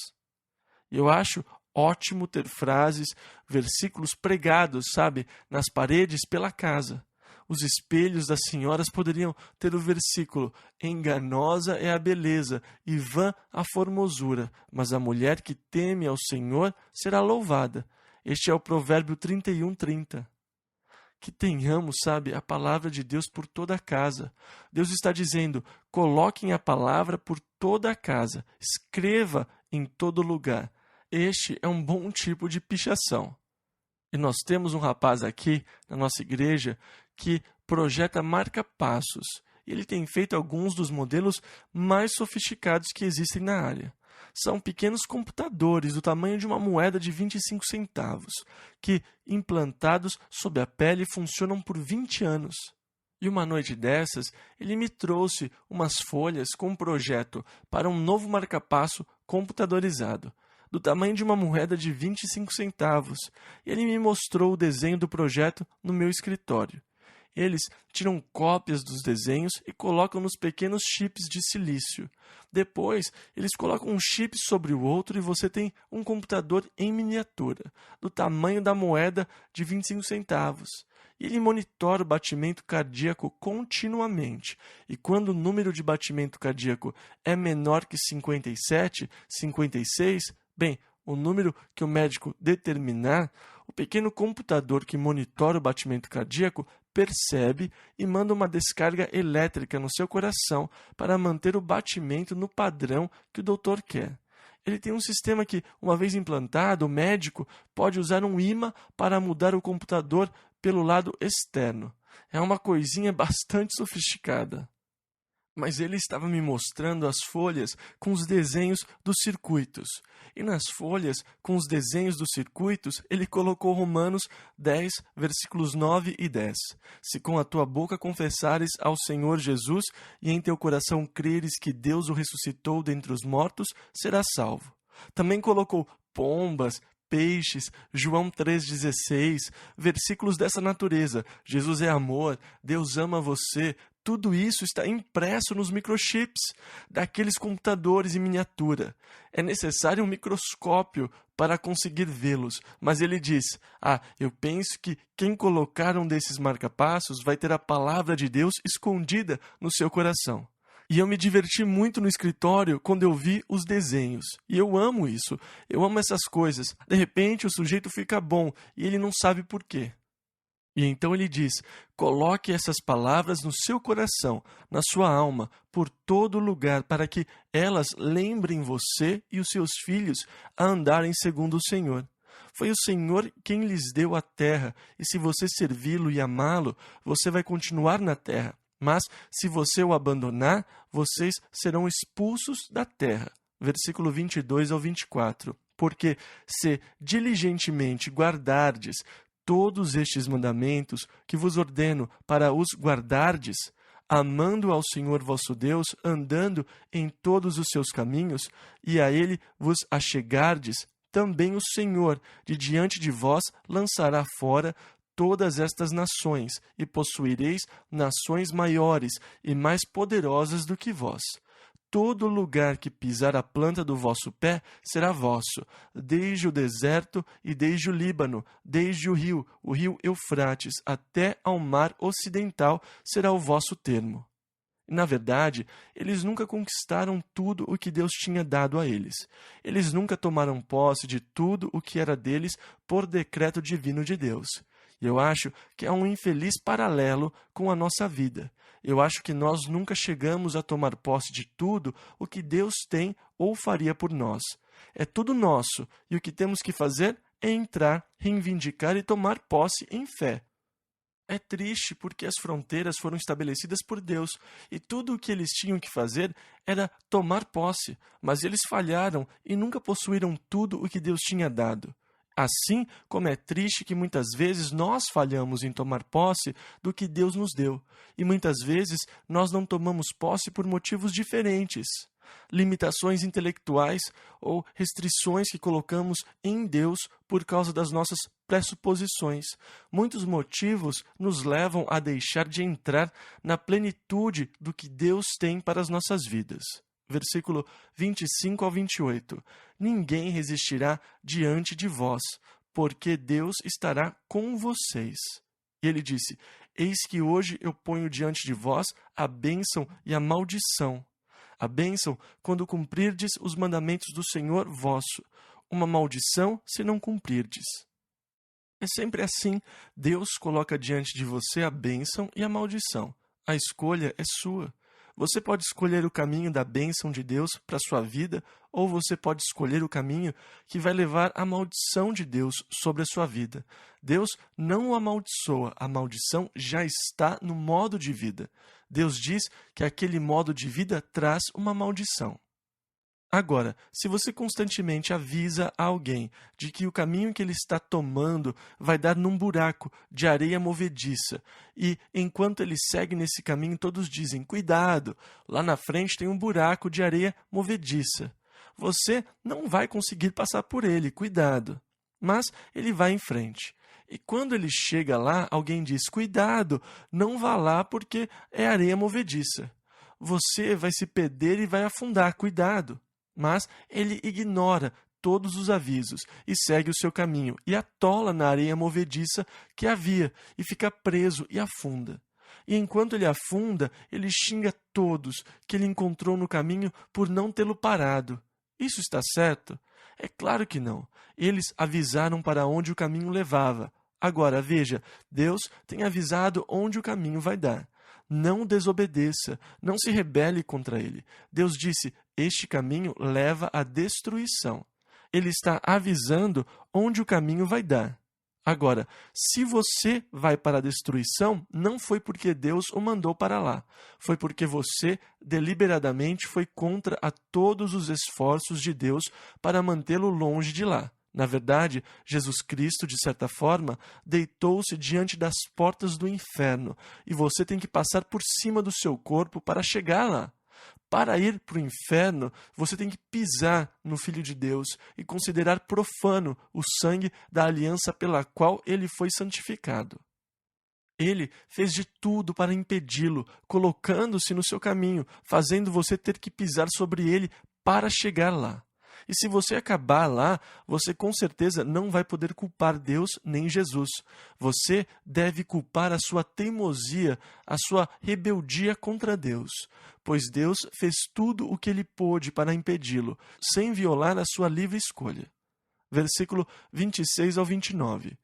Eu acho ótimo ter frases, versículos pregados, nas paredes pela casa. Os espelhos das senhoras poderiam ter o versículo: enganosa é a beleza e vã a formosura, mas a mulher que teme ao Senhor será louvada. Este é o Provérbio 31:30. Que tenhamos, sabe, a palavra de Deus por toda a casa. Deus está dizendo: coloquem a palavra por toda a casa, escreva em todo lugar. Este é um bom tipo de pichação. E nós temos um rapaz aqui na nossa igreja que projeta marca-passos. E ele tem feito alguns dos modelos mais sofisticados que existem na área. São pequenos computadores do tamanho de uma moeda de 25 centavos, que, implantados sob a pele, funcionam por 20 anos. E uma noite dessas, ele me trouxe umas folhas com um projeto para um novo marca-passo computadorizado, do tamanho de uma moeda de 25 centavos, e ele me mostrou o desenho do projeto no meu escritório. Eles tiram cópias dos desenhos e colocam nos pequenos chips de silício. Depois, eles colocam um chip sobre o outro e você tem um computador em miniatura, do tamanho da moeda de 25 centavos. E ele monitora o batimento cardíaco continuamente. E quando o número de batimento cardíaco é menor que 57, 56, bem, o número que o médico determinar, o pequeno computador que monitora o batimento cardíaco percebe e manda uma descarga elétrica no seu coração para manter o batimento no padrão que o doutor quer. Ele tem um sistema que, uma vez implantado, o médico pode usar um ímã para mudar o computador pelo lado externo. É uma coisinha bastante sofisticada. Mas ele estava me mostrando as folhas com os desenhos dos circuitos. E nas folhas com os desenhos dos circuitos, ele colocou Romanos 10, versículos 9 e 10. Se com a tua boca confessares ao Senhor Jesus e em teu coração creres que Deus o ressuscitou dentre os mortos, serás salvo. Também colocou pombas, peixes, João 3,16, versículos dessa natureza. Jesus é amor, Deus ama você. Tudo isso está impresso nos microchips daqueles computadores em miniatura. É necessário um microscópio para conseguir vê-los, mas ele diz: eu penso que quem colocar um desses marca-passos vai ter a palavra de Deus escondida no seu coração. E eu me diverti muito no escritório quando eu vi os desenhos. E eu amo isso. Eu amo essas coisas. De repente o sujeito fica bom e ele não sabe por quê. E então ele diz: coloque essas palavras no seu coração, na sua alma, por todo lugar, para que elas lembrem você e os seus filhos a andarem segundo o Senhor. Foi o Senhor quem lhes deu a terra, e se você servi-lo e amá-lo, você vai continuar na terra. Mas, se você o abandonar, vocês serão expulsos da terra. Versículo 22 ao 24. Porque, se diligentemente guardardes todos estes mandamentos que vos ordeno para os guardardes, amando ao Senhor vosso Deus, andando em todos os seus caminhos, e a Ele vos achegardes, também o Senhor, de diante de vós, lançará fora todas estas nações, e possuireis nações maiores e mais poderosas do que vós. Todo lugar que pisar a planta do vosso pé será vosso, desde o deserto e desde o Líbano, desde o rio Eufrates, até ao mar ocidental será o vosso termo. Na verdade, eles nunca conquistaram tudo o que Deus tinha dado a eles. Eles nunca tomaram posse de tudo o que era deles por decreto divino de Deus. E eu acho que é um infeliz paralelo com a nossa vida. Eu acho que nós nunca chegamos a tomar posse de tudo o que Deus tem ou faria por nós. É tudo nosso, e o que temos que fazer é entrar, reivindicar e tomar posse em fé. É triste porque as fronteiras foram estabelecidas por Deus, e tudo o que eles tinham que fazer era tomar posse, mas eles falharam e nunca possuíram tudo o que Deus tinha dado. Assim como é triste que muitas vezes nós falhamos em tomar posse do que Deus nos deu, e muitas vezes nós não tomamos posse por motivos diferentes, limitações intelectuais ou restrições que colocamos em Deus por causa das nossas pressuposições. Muitos motivos nos levam a deixar de entrar na plenitude do que Deus tem para as nossas vidas. Versículo 25 ao 28. Ninguém resistirá diante de vós, porque Deus estará com vocês. E ele disse: Eis que hoje eu ponho diante de vós a bênção e a maldição. A bênção, quando cumprirdes os mandamentos do Senhor vosso. Uma maldição, se não cumprirdes. É sempre assim. Deus coloca diante de você a bênção e a maldição. A escolha é sua. Você pode escolher o caminho da bênção de Deus para a sua vida, ou você pode escolher o caminho que vai levar a maldição de Deus sobre a sua vida. Deus não o amaldiçoa, a maldição já está no modo de vida. Deus diz que aquele modo de vida traz uma maldição. Agora, se você constantemente avisa a alguém de que o caminho que ele está tomando vai dar num buraco de areia movediça, e enquanto ele segue nesse caminho, todos dizem: cuidado, lá na frente tem um buraco de areia movediça. Você não vai conseguir passar por ele, cuidado. Mas ele vai em frente. E quando ele chega lá, alguém diz: cuidado, não vá lá porque é areia movediça. Você vai se perder e vai afundar, cuidado. Mas ele ignora todos os avisos e segue o seu caminho e atola na areia movediça que havia e fica preso e afunda. E enquanto ele afunda, ele xinga todos que ele encontrou no caminho por não tê-lo parado. Isso está certo? É claro que não. Eles avisaram para onde o caminho levava. Agora, veja, Deus tem avisado onde o caminho vai dar. Não desobedeça, não se rebele contra ele. Deus disse: este caminho leva à destruição. Ele está avisando onde o caminho vai dar. Agora, se você vai para a destruição, não foi porque Deus o mandou para lá. Foi porque você deliberadamente foi contra a todos os esforços de Deus para mantê-lo longe de lá. Na verdade, Jesus Cristo, de certa forma, deitou-se diante das portas do inferno, e você tem que passar por cima do seu corpo para chegar lá. Para ir para o inferno, você tem que pisar no Filho de Deus e considerar profano o sangue da aliança pela qual ele foi santificado. Ele fez de tudo para impedi-lo, colocando-se no seu caminho, fazendo você ter que pisar sobre ele para chegar lá. E se você acabar lá, você com certeza não vai poder culpar Deus nem Jesus. Você deve culpar a sua teimosia, a sua rebeldia contra Deus, pois Deus fez tudo o que ele pôde para impedi-lo, sem violar a sua livre escolha. Versículo 26 ao 29.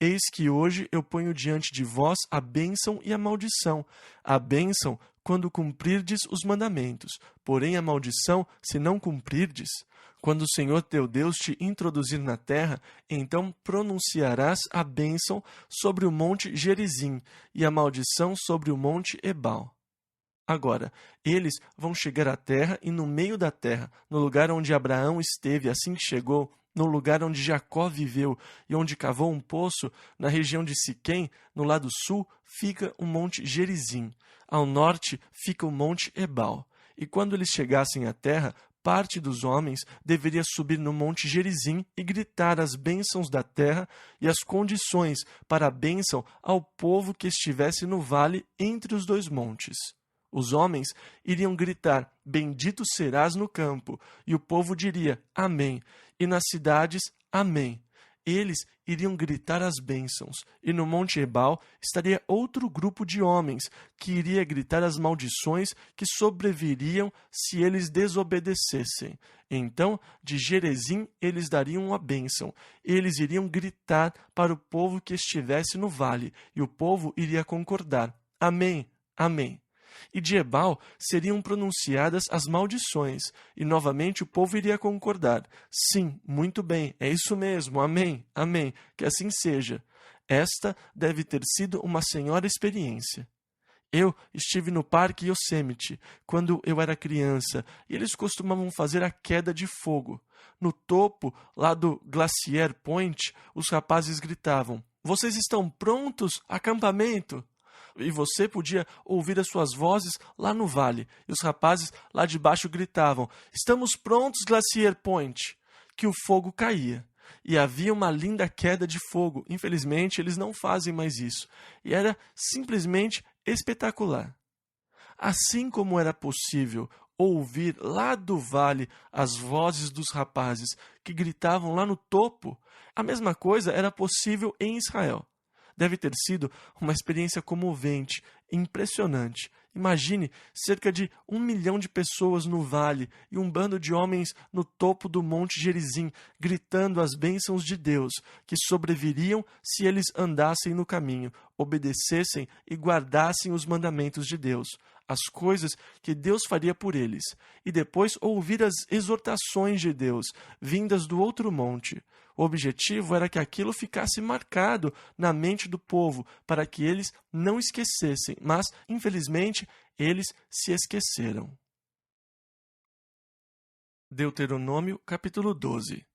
Eis que hoje eu ponho diante de vós a bênção e a maldição. A bênção, quando cumprirdes os mandamentos, porém a maldição, se não cumprirdes. Quando o Senhor teu Deus te introduzir na terra, então pronunciarás a bênção sobre o monte Gerizim e a maldição sobre o monte Ebal. Agora, eles vão chegar à terra e no meio da terra, no lugar onde Abraão esteve assim que chegou, no lugar onde Jacó viveu e onde cavou um poço, na região de Siquém, no lado sul, fica o monte Gerizim. Ao norte fica o monte Ebal. E quando eles chegassem à terra, parte dos homens deveria subir no monte Gerizim e gritar as bênçãos da terra e as condições para a bênção ao povo que estivesse no vale entre os dois montes. Os homens iriam gritar: bendito serás no campo, e o povo diria: amém, e nas cidades: amém. Eles iriam gritar as bênçãos, e no Monte Ebal estaria outro grupo de homens que iria gritar as maldições que sobreviriam se eles desobedecessem. Então, de Gerizim eles dariam a bênção. Eles iriam gritar para o povo que estivesse no vale, e o povo iria concordar: amém, amém. E de Ebal seriam pronunciadas as maldições, e novamente o povo iria concordar: sim, muito bem, é isso mesmo, amém, amém, que assim seja. Esta deve ter sido uma senhora experiência. Eu estive no Parque Yosemite quando eu era criança, e eles costumavam fazer a queda de fogo. No topo, lá do Glacier Point, os rapazes gritavam: vocês estão prontos? Acampamento! E você podia ouvir as suas vozes lá no vale. E os rapazes lá de baixo gritavam: estamos prontos, Glacier Point! Que o fogo caía. E havia uma linda queda de fogo. Infelizmente, eles não fazem mais isso. E era simplesmente espetacular. Assim como era possível ouvir lá do vale as vozes dos rapazes que gritavam lá no topo, a mesma coisa era possível em Israel. Deve ter sido uma experiência comovente, impressionante. Imagine cerca de 1 milhão de pessoas no vale e um bando de homens no topo do Monte Gerizim, gritando as bênçãos de Deus, que sobreviriam se eles andassem no caminho, obedecessem e guardassem os mandamentos de Deus, as coisas que Deus faria por eles, e depois ouvir as exortações de Deus, vindas do outro monte. O objetivo era que aquilo ficasse marcado na mente do povo, para que eles não esquecessem, mas, infelizmente, eles se esqueceram. Deuteronômio, capítulo 12.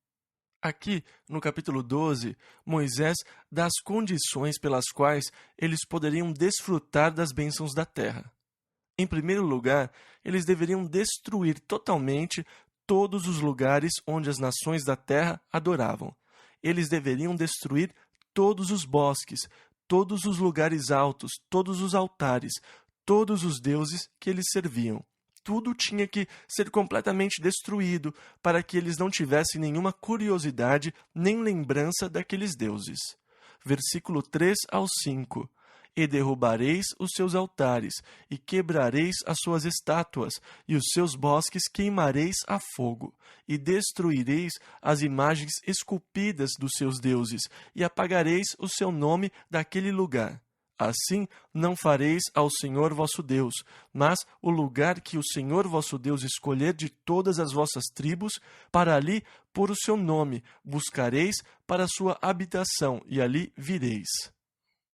Aqui, no capítulo 12, Moisés dá as condições pelas quais eles poderiam desfrutar das bênçãos da terra. Em primeiro lugar, eles deveriam destruir totalmente todos os lugares onde as nações da terra adoravam. Eles deveriam destruir todos os bosques, todos os lugares altos, todos os altares, todos os deuses que eles serviam. Tudo tinha que ser completamente destruído para que eles não tivessem nenhuma curiosidade nem lembrança daqueles deuses. Versículo 3 ao 5. E derrubareis os seus altares, e quebrareis as suas estátuas, e os seus bosques queimareis a fogo, e destruireis as imagens esculpidas dos seus deuses, e apagareis o seu nome daquele lugar. Assim não fareis ao Senhor vosso Deus, mas o lugar que o Senhor vosso Deus escolher de todas as vossas tribos, para ali pôr o seu nome, buscareis para a sua habitação, e ali vireis.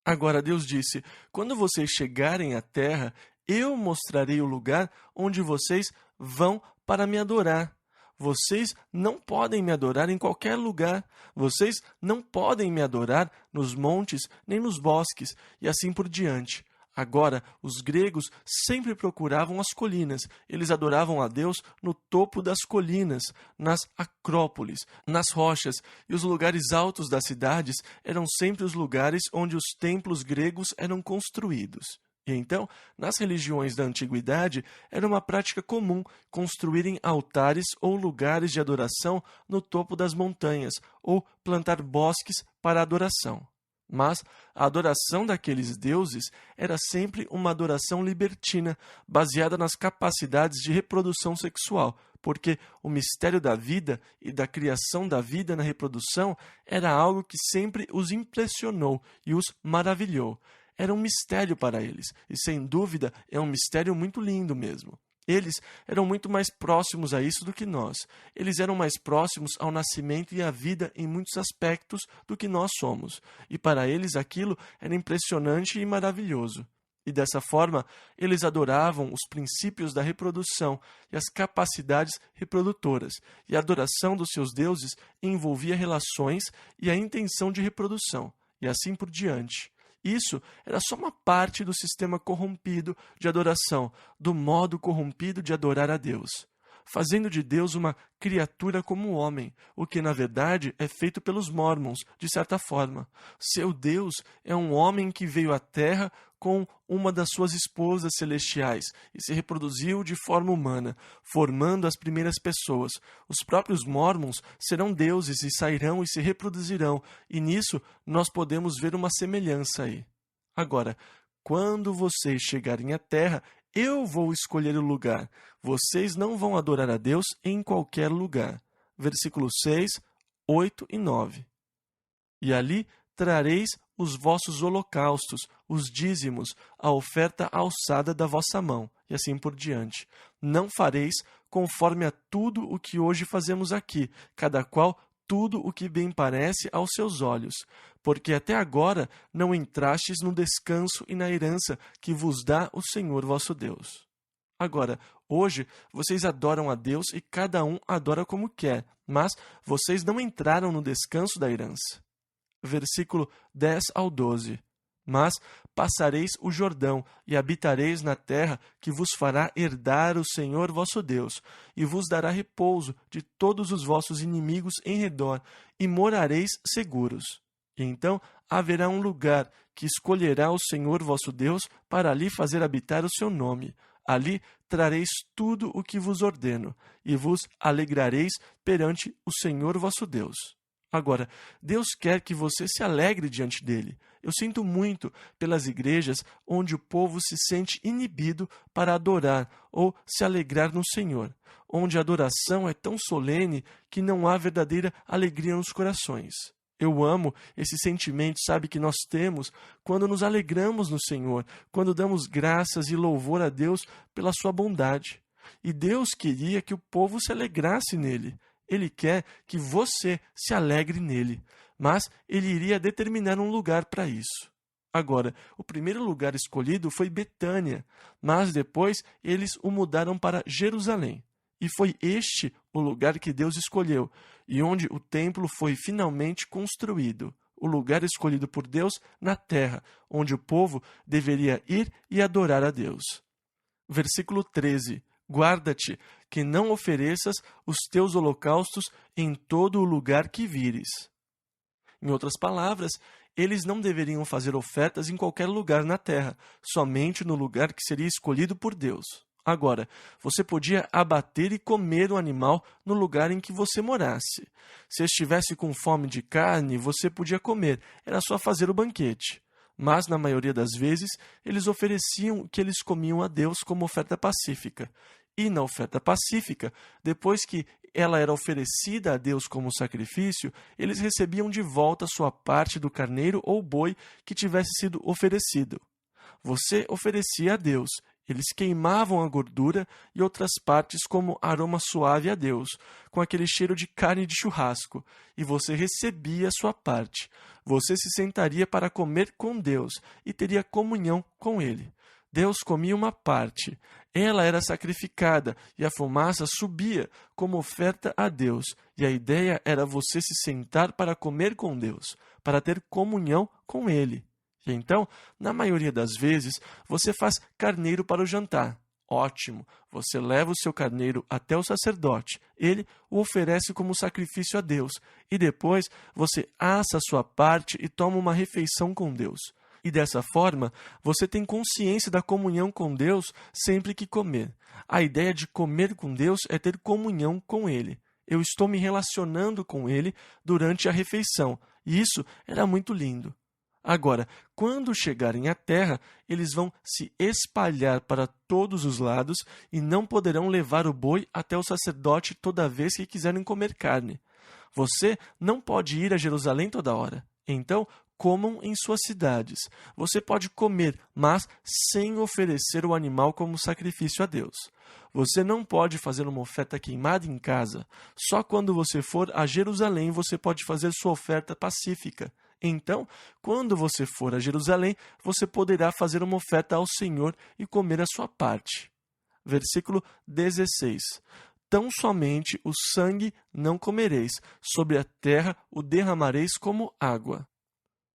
Agora Deus disse: quando vocês chegarem à terra, eu mostrarei o lugar onde vocês vão para me adorar. Vocês não podem me adorar em qualquer lugar. Vocês não podem me adorar nos montes nem nos bosques, e assim por diante. Agora, os gregos sempre procuravam as colinas. Eles adoravam a Deus no topo das colinas, nas acrópolis, nas rochas, e os lugares altos das cidades eram sempre os lugares onde os templos gregos eram construídos. E então, nas religiões da antiguidade, era uma prática comum construírem altares ou lugares de adoração no topo das montanhas, ou plantar bosques para adoração. Mas a adoração daqueles deuses era sempre uma adoração libertina, baseada nas capacidades de reprodução sexual, porque o mistério da vida e da criação da vida na reprodução era algo que sempre os impressionou e os maravilhou. Era um mistério para eles, e sem dúvida é um mistério muito lindo mesmo. Eles eram muito mais próximos a isso do que nós. Eles eram mais próximos ao nascimento e à vida em muitos aspectos do que nós somos. E para eles aquilo era impressionante e maravilhoso. E dessa forma, eles adoravam os princípios da reprodução e as capacidades reprodutoras. E a adoração dos seus deuses envolvia relações e a intenção de reprodução, e assim por diante. Isso era só uma parte do sistema corrompido de adoração, do modo corrompido de adorar a Deus, fazendo de Deus uma criatura como o homem, o que na verdade é feito pelos Mórmons, de certa forma. Seu Deus é um homem que veio à Terra com uma das suas esposas celestiais e se reproduziu de forma humana, formando as primeiras pessoas. Os próprios Mórmons serão deuses e sairão e se reproduzirão, e nisso nós podemos ver uma semelhança aí. Agora, quando vocês chegarem à Terra, eu vou escolher o lugar. Vocês não vão adorar a Deus em qualquer lugar. Versículos 6, 8 e 9. E ali trareis os vossos holocaustos, os dízimos, a oferta alçada da vossa mão, e assim por diante. Não fareis conforme a tudo o que hoje fazemos aqui, cada qual tudo o que bem parece aos seus olhos, porque até agora não entrastes no descanso e na herança que vos dá o Senhor vosso Deus. Agora, hoje, vocês adoram a Deus e cada um adora como quer, mas vocês não entraram no descanso da herança. Versículo 10 ao 12. Mas passareis o Jordão e habitareis na terra que vos fará herdar o Senhor vosso Deus, e vos dará repouso de todos os vossos inimigos em redor, e morareis seguros. E então haverá um lugar que escolherá o Senhor vosso Deus para ali fazer habitar o seu nome. Ali trareis tudo o que vos ordeno, e vos alegrareis perante o Senhor vosso Deus. Agora, Deus quer que você se alegre diante dele. Eu sinto muito pelas igrejas onde o povo se sente inibido para adorar ou se alegrar no Senhor, onde a adoração é tão solene que não há verdadeira alegria nos corações. Eu amo esse sentimento, sabe, que nós temos quando nos alegramos no Senhor, quando damos graças e louvor a Deus pela sua bondade. E Deus queria que o povo se alegrasse nele. Ele quer que você se alegre nele, mas ele iria determinar um lugar para isso. Agora, o primeiro lugar escolhido foi Betânia, mas depois eles o mudaram para Jerusalém. E foi este o lugar que Deus escolheu, e onde o templo foi finalmente construído. O lugar escolhido por Deus na terra, onde o povo deveria ir e adorar a Deus. Versículo 13. Guarda-te, que não ofereças os teus holocaustos em todo o lugar que vires. Em outras palavras, eles não deveriam fazer ofertas em qualquer lugar na terra, somente no lugar que seria escolhido por Deus. Agora, você podia abater e comer o animal no lugar em que você morasse. Se estivesse com fome de carne, você podia comer, era só fazer o banquete. Mas, na maioria das vezes, eles ofereciam o que eles comiam a Deus como oferta pacífica. E na oferta pacífica, depois que ela era oferecida a Deus como sacrifício, eles recebiam de volta sua parte do carneiro ou boi que tivesse sido oferecido. Você oferecia a Deus, eles queimavam a gordura e outras partes como aroma suave a Deus, com aquele cheiro de carne de churrasco, e você recebia a sua parte. Você se sentaria para comer com Deus e teria comunhão com Ele. Deus comia uma parte, ela era sacrificada e a fumaça subia como oferta a Deus, e a ideia era você se sentar para comer com Deus, para ter comunhão com Ele. E então, na maioria das vezes, você faz carneiro para o jantar. Ótimo! Você leva o seu carneiro até o sacerdote. Ele o oferece como sacrifício a Deus. E depois, você assa a sua parte e toma uma refeição com Deus. E dessa forma, você tem consciência da comunhão com Deus sempre que comer. A ideia de comer com Deus é ter comunhão com Ele. Eu estou me relacionando com Ele durante a refeição. E isso era muito lindo. Agora, quando chegarem à terra, eles vão se espalhar para todos os lados e não poderão levar o boi até o sacerdote toda vez que quiserem comer carne. Você não pode ir a Jerusalém toda hora. Então, comam em suas cidades. Você pode comer, mas sem oferecer o animal como sacrifício a Deus. Você não pode fazer uma oferta queimada em casa. Só quando você for a Jerusalém você pode fazer sua oferta pacífica. Então, quando você for a Jerusalém, você poderá fazer uma oferta ao Senhor e comer a sua parte. Versículo 16. Tão somente o sangue não comereis, sobre a terra o derramareis como água.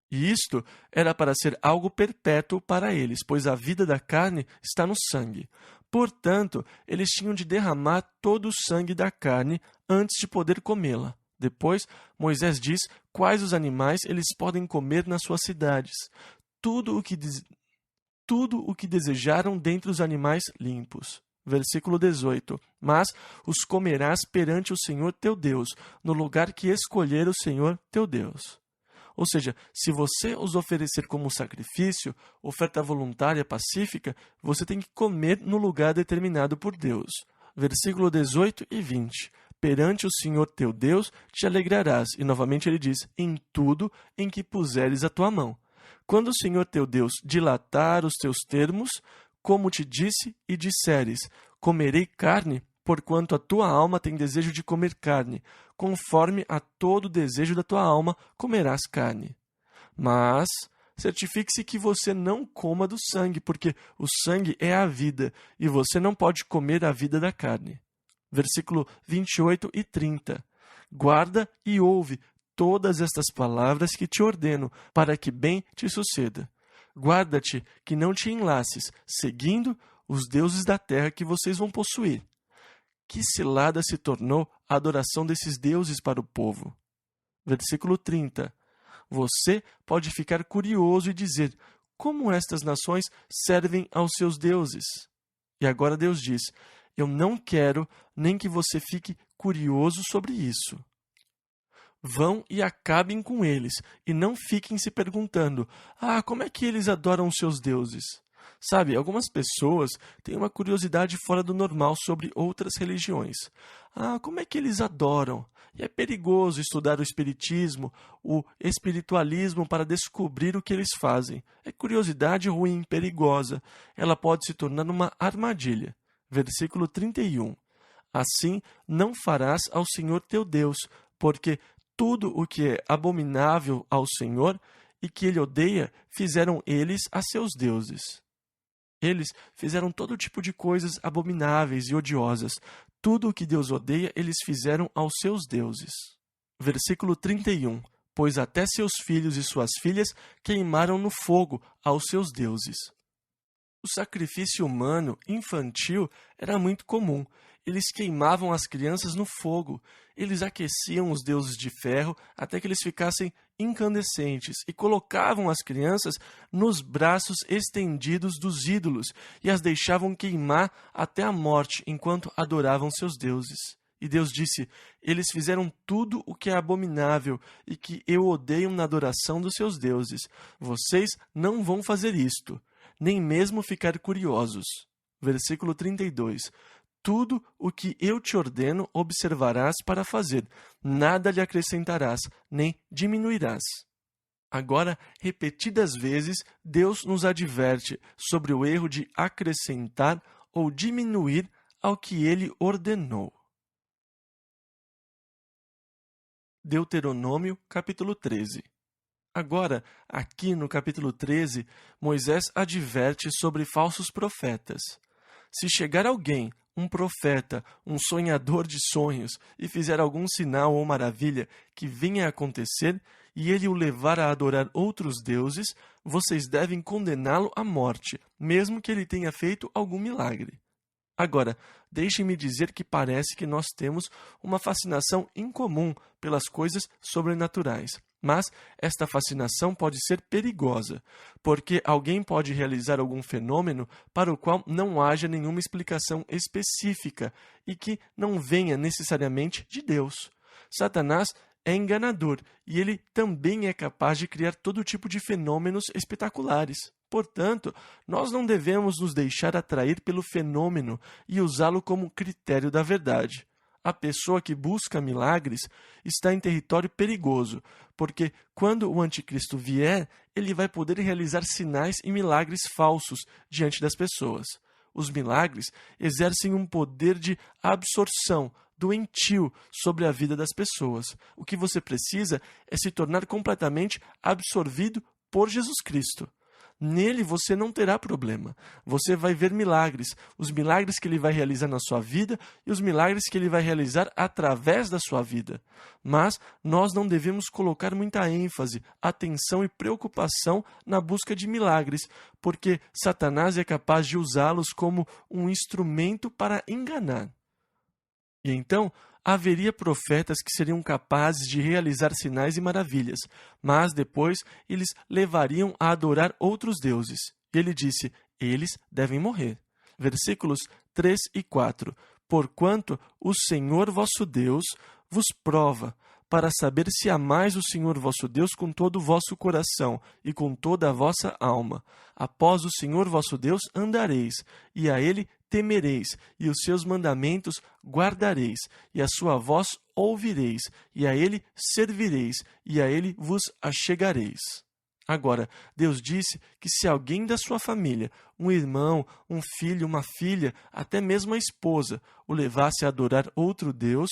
E isto era para ser algo perpétuo para eles, pois a vida da carne está no sangue. Portanto, eles tinham de derramar todo o sangue da carne antes de poder comê-la. Depois, Moisés diz quais os animais eles podem comer nas suas cidades. Tudo o que desejaram dentre os animais limpos. Versículo 18. Mas os comerás perante o Senhor teu Deus, no lugar que escolher o Senhor teu Deus. Ou seja, se você os oferecer como sacrifício, oferta voluntária pacífica, você tem que comer no lugar determinado por Deus. Versículo 18 e 20. Perante o Senhor teu Deus te alegrarás. E novamente ele diz, em tudo em que puseres a tua mão. Quando o Senhor teu Deus dilatar os teus termos, como te disse e disseres, comerei carne, porquanto a tua alma tem desejo de comer carne, conforme a todo desejo da tua alma comerás carne. Mas certifique-se que você não coma do sangue, porque o sangue é a vida, e você não pode comer a vida da carne. Versículo 28 e 30. Guarda e ouve todas estas palavras que te ordeno, para que bem te suceda. Guarda-te que não te enlaces, seguindo os deuses da terra que vocês vão possuir. Que cilada se tornou a adoração desses deuses para o povo. Versículo 30. Você pode ficar curioso e dizer, como estas nações servem aos seus deuses? E agora Deus diz, eu não quero nem que você fique curioso sobre isso. Vão e acabem com eles, e não fiquem se perguntando: como é que eles adoram os seus deuses? Sabe, algumas pessoas têm uma curiosidade fora do normal sobre outras religiões. Como é que eles adoram? E é perigoso estudar o espiritismo, o espiritualismo para descobrir o que eles fazem. É curiosidade ruim, perigosa. Ela pode se tornar uma armadilha. Versículo 31. Assim não farás ao Senhor teu Deus, porque tudo o que é abominável ao Senhor e que ele odeia, fizeram eles a seus deuses. Eles fizeram todo tipo de coisas abomináveis e odiosas. Tudo o que Deus odeia, eles fizeram aos seus deuses. Versículo 31. Pois até seus filhos e suas filhas queimaram no fogo aos seus deuses. O sacrifício humano infantil era muito comum. Eles queimavam as crianças no fogo. Eles aqueciam os deuses de ferro até que eles ficassem incandescentes e colocavam as crianças nos braços estendidos dos ídolos e as deixavam queimar até a morte enquanto adoravam seus deuses. E Deus disse: eles fizeram tudo o que é abominável e que eu odeio na adoração dos seus deuses. Vocês não vão fazer isto, nem mesmo ficar curiosos. Versículo 32. Tudo o que eu te ordeno observarás para fazer, nada lhe acrescentarás, nem diminuirás. Agora, repetidas vezes, Deus nos adverte sobre o erro de acrescentar ou diminuir ao que ele ordenou. Deuteronômio, capítulo 13. Agora, aqui no capítulo 13, Moisés adverte sobre falsos profetas. Se chegar alguém, um profeta, um sonhador de sonhos, e fizer algum sinal ou maravilha que venha a acontecer, e ele o levar a adorar outros deuses, vocês devem condená-lo à morte, mesmo que ele tenha feito algum milagre. Agora, deixem-me dizer que parece que nós temos uma fascinação incomum pelas coisas sobrenaturais. Mas esta fascinação pode ser perigosa, porque alguém pode realizar algum fenômeno para o qual não haja nenhuma explicação específica e que não venha necessariamente de Deus. Satanás é enganador e ele também é capaz de criar todo tipo de fenômenos espetaculares. Portanto, nós não devemos nos deixar atrair pelo fenômeno e usá-lo como critério da verdade. A pessoa que busca milagres está em território perigoso, porque quando o anticristo vier, ele vai poder realizar sinais e milagres falsos diante das pessoas. Os milagres exercem um poder de absorção doentio sobre a vida das pessoas. O que você precisa é se tornar completamente absorvido por Jesus Cristo. Nele você não terá problema. Você vai ver milagres, os milagres que ele vai realizar na sua vida e os milagres que ele vai realizar através da sua vida. Mas nós não devemos colocar muita ênfase, atenção e preocupação na busca de milagres, porque Satanás é capaz de usá-los como um instrumento para enganar. E então, haveria profetas que seriam capazes de realizar sinais e maravilhas, mas depois eles levariam a adorar outros deuses. E ele disse: eles devem morrer. Versículos 3 e 4. Porquanto o Senhor vosso Deus vos prova, para saber se amais o Senhor vosso Deus com todo o vosso coração e com toda a vossa alma. Após o Senhor vosso Deus andareis, e a ele temereis, e os seus mandamentos guardareis, e a sua voz ouvireis, e a ele servireis, e a ele vos achegareis. Agora, Deus disse que se alguém da sua família, um irmão, um filho, uma filha, até mesmo a esposa, o levasse a adorar outro Deus,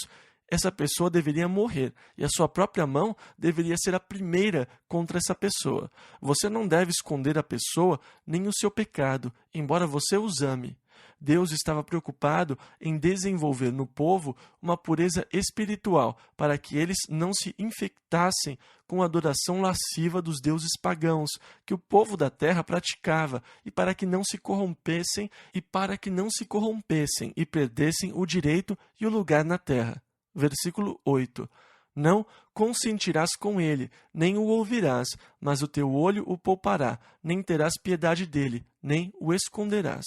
essa pessoa deveria morrer, e a sua própria mão deveria ser a primeira contra essa pessoa. Você não deve esconder a pessoa nem o seu pecado, embora você os ame. Deus estava preocupado em desenvolver no povo uma pureza espiritual para que eles não se infectassem com a adoração lasciva dos deuses pagãos que o povo da terra praticava e para que não se corrompessem e perdessem o direito e o lugar na terra. Versículo 8. Não consentirás com ele, nem o ouvirás, mas o teu olho o poupará, nem terás piedade dele, nem o esconderás.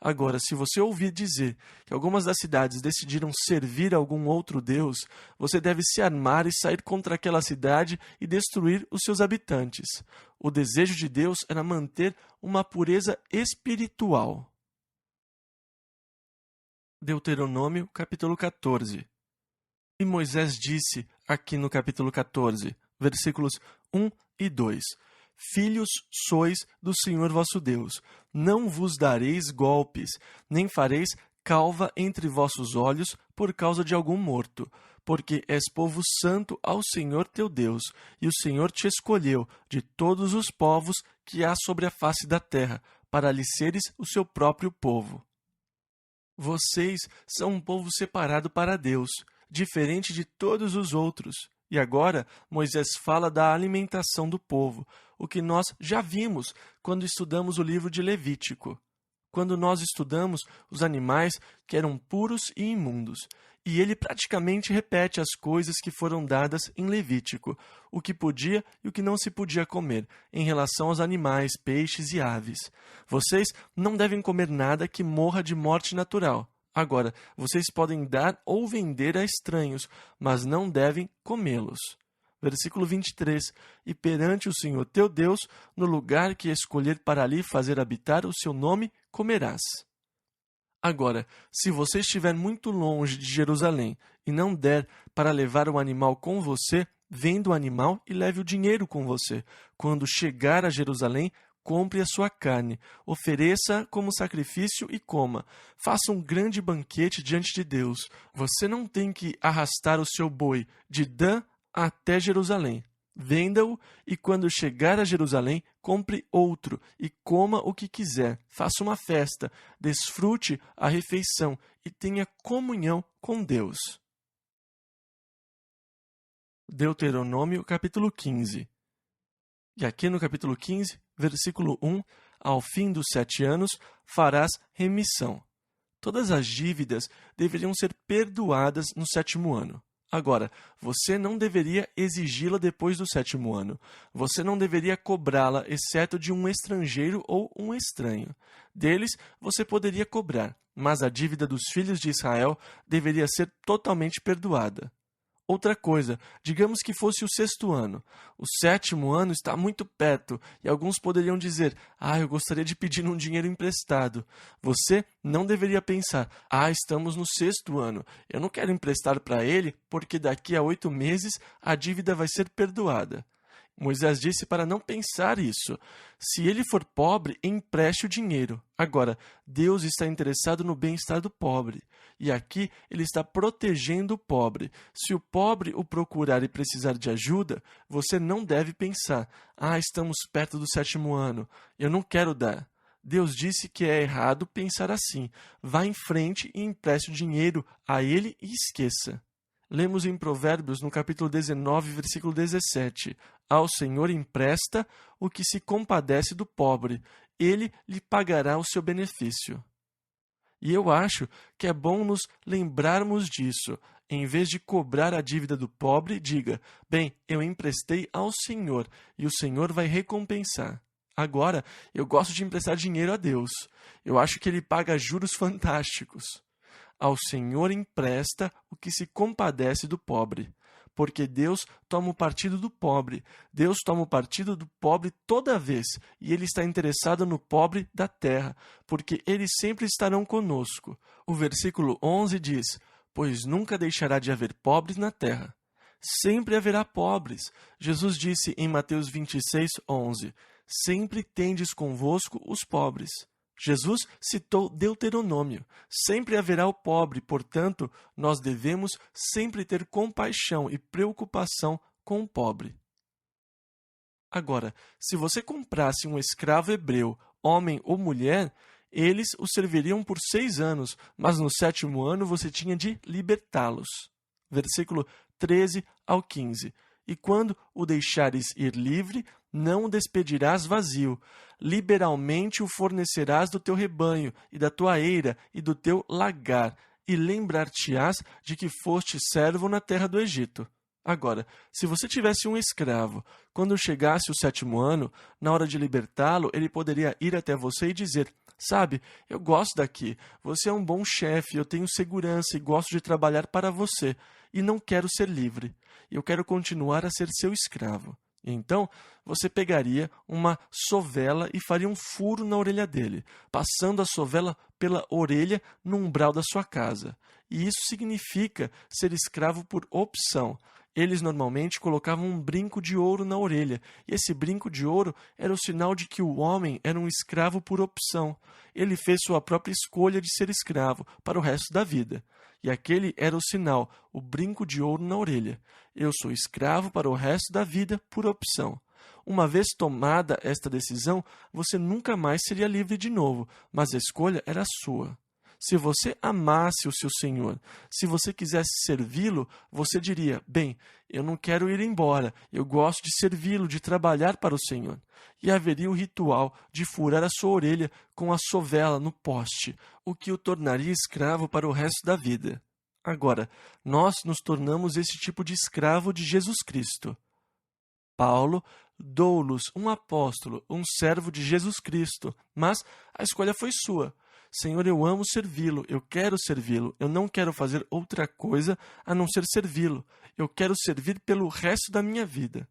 Agora, se você ouvir dizer que algumas das cidades decidiram servir a algum outro Deus, você deve se armar e sair contra aquela cidade e destruir os seus habitantes. O desejo de Deus era manter uma pureza espiritual. Deuteronômio, capítulo 14. E Moisés disse, aqui no capítulo 14, versículos 1 e 2: Filhos sois do Senhor vosso Deus, não vos dareis golpes, nem fareis calva entre vossos olhos por causa de algum morto, porque és povo santo ao Senhor teu Deus, e o Senhor te escolheu de todos os povos que há sobre a face da terra, para lhe seres o seu próprio povo. Vocês são um povo separado para Deus, diferente de todos os outros. E agora, Moisés fala da alimentação do povo, o que nós já vimos quando estudamos o livro de Levítico. Quando nós estudamos os animais que eram puros e imundos. E ele praticamente repete as coisas que foram dadas em Levítico, o que podia e o que não se podia comer, em relação aos animais, peixes e aves. Vocês não devem comer nada que morra de morte natural. Agora, vocês podem dar ou vender a estranhos, mas não devem comê-los. Versículo 23. E perante o Senhor teu Deus, no lugar que escolher para ali fazer habitar o seu nome, comerás. Agora, se você estiver muito longe de Jerusalém e não der para levar o animal com você, venda o animal e leve o dinheiro com você. Quando chegar a Jerusalém, compre a sua carne, ofereça como sacrifício e coma. Faça um grande banquete diante de Deus. Você não tem que arrastar o seu boi de Dan até Jerusalém. Venda-o e quando chegar a Jerusalém, compre outro e coma o que quiser. Faça uma festa, desfrute a refeição e tenha comunhão com Deus. Deuteronômio, capítulo 15. E aqui no capítulo 15, versículo 1, ao fim dos 7 anos, farás remissão. Todas as dívidas deveriam ser perdoadas no 7º ano. Agora, você não deveria exigi-la depois do 7º ano. Você não deveria cobrá-la, exceto de um estrangeiro ou um estranho. Deles, você poderia cobrar, mas a dívida dos filhos de Israel deveria ser totalmente perdoada. Outra coisa, digamos que fosse o 6º ano. O 7º ano está muito perto e alguns poderiam dizer: eu gostaria de pedir um dinheiro emprestado. Você não deveria pensar: estamos no 6º ano. Eu não quero emprestar para ele porque daqui a 8 meses a dívida vai ser perdoada. Moisés disse para não pensar isso. Se ele for pobre, empreste o dinheiro. Agora, Deus está interessado no bem-estar do pobre. E aqui ele está protegendo o pobre. Se o pobre o procurar e precisar de ajuda, você não deve pensar: estamos perto do 7º ano, eu não quero dar. Deus disse que é errado pensar assim. Vá em frente e empreste o dinheiro a ele e esqueça. Lemos em Provérbios, no capítulo 19, versículo 17. Ao Senhor empresta o que se compadece do pobre. Ele lhe pagará o seu benefício. E eu acho que é bom nos lembrarmos disso. Em vez de cobrar a dívida do pobre, diga: bem, eu emprestei ao Senhor e o Senhor vai recompensar. Agora, eu gosto de emprestar dinheiro a Deus. Eu acho que ele paga juros fantásticos. Ao Senhor empresta o que se compadece do pobre, porque Deus toma o partido do pobre. Deus toma o partido do pobre toda vez, e Ele está interessado no pobre da terra, porque eles sempre estarão conosco. O versículo 11 diz: pois nunca deixará de haver pobres na terra. Sempre haverá pobres. Jesus disse em Mateus 26, 11, sempre tendes convosco os pobres. Jesus citou Deuteronômio. Sempre haverá o pobre, portanto, nós devemos sempre ter compaixão e preocupação com o pobre. Agora, se você comprasse um escravo hebreu, homem ou mulher, eles o serviriam por 6 anos, mas no 7º ano você tinha de libertá-los. Versículo 13 ao 15. E quando o deixares ir livre, não o despedirás vazio. Liberalmente o fornecerás do teu rebanho, e da tua eira, e do teu lagar, e lembrar-te-ás de que foste servo na terra do Egito. Agora, se você tivesse um escravo, quando chegasse o 7º ano, na hora de libertá-lo, ele poderia ir até você e dizer: Sabe, eu gosto daqui. Você é um bom chefe, eu tenho segurança e gosto de trabalhar para você. E não quero ser livre. Eu quero continuar a ser seu escravo. Então, você pegaria uma sovela e faria um furo na orelha dele, passando a sovela pela orelha no umbral da sua casa. E isso significa ser escravo por opção. Eles normalmente colocavam um brinco de ouro na orelha, e esse brinco de ouro era o sinal de que o homem era um escravo por opção. Ele fez sua própria escolha de ser escravo para o resto da vida. E aquele era o sinal, o brinco de ouro na orelha. Eu sou escravo para o resto da vida por opção. Uma vez tomada esta decisão, você nunca mais seria livre de novo, mas a escolha era sua. Se você amasse o seu Senhor, se você quisesse servi-lo, você diria: bem, eu não quero ir embora, eu gosto de servi-lo, de trabalhar para o Senhor. E haveria o ritual de furar a sua orelha com a sovela no poste, o que o tornaria escravo para o resto da vida. Agora, nós nos tornamos esse tipo de escravo de Jesus Cristo. Paulo, Doulos, um apóstolo, um servo de Jesus Cristo, mas a escolha foi sua. Senhor, eu amo servi-lo, eu quero servi-lo, eu não quero fazer outra coisa a não ser servi-lo. Eu quero servir pelo resto da minha vida.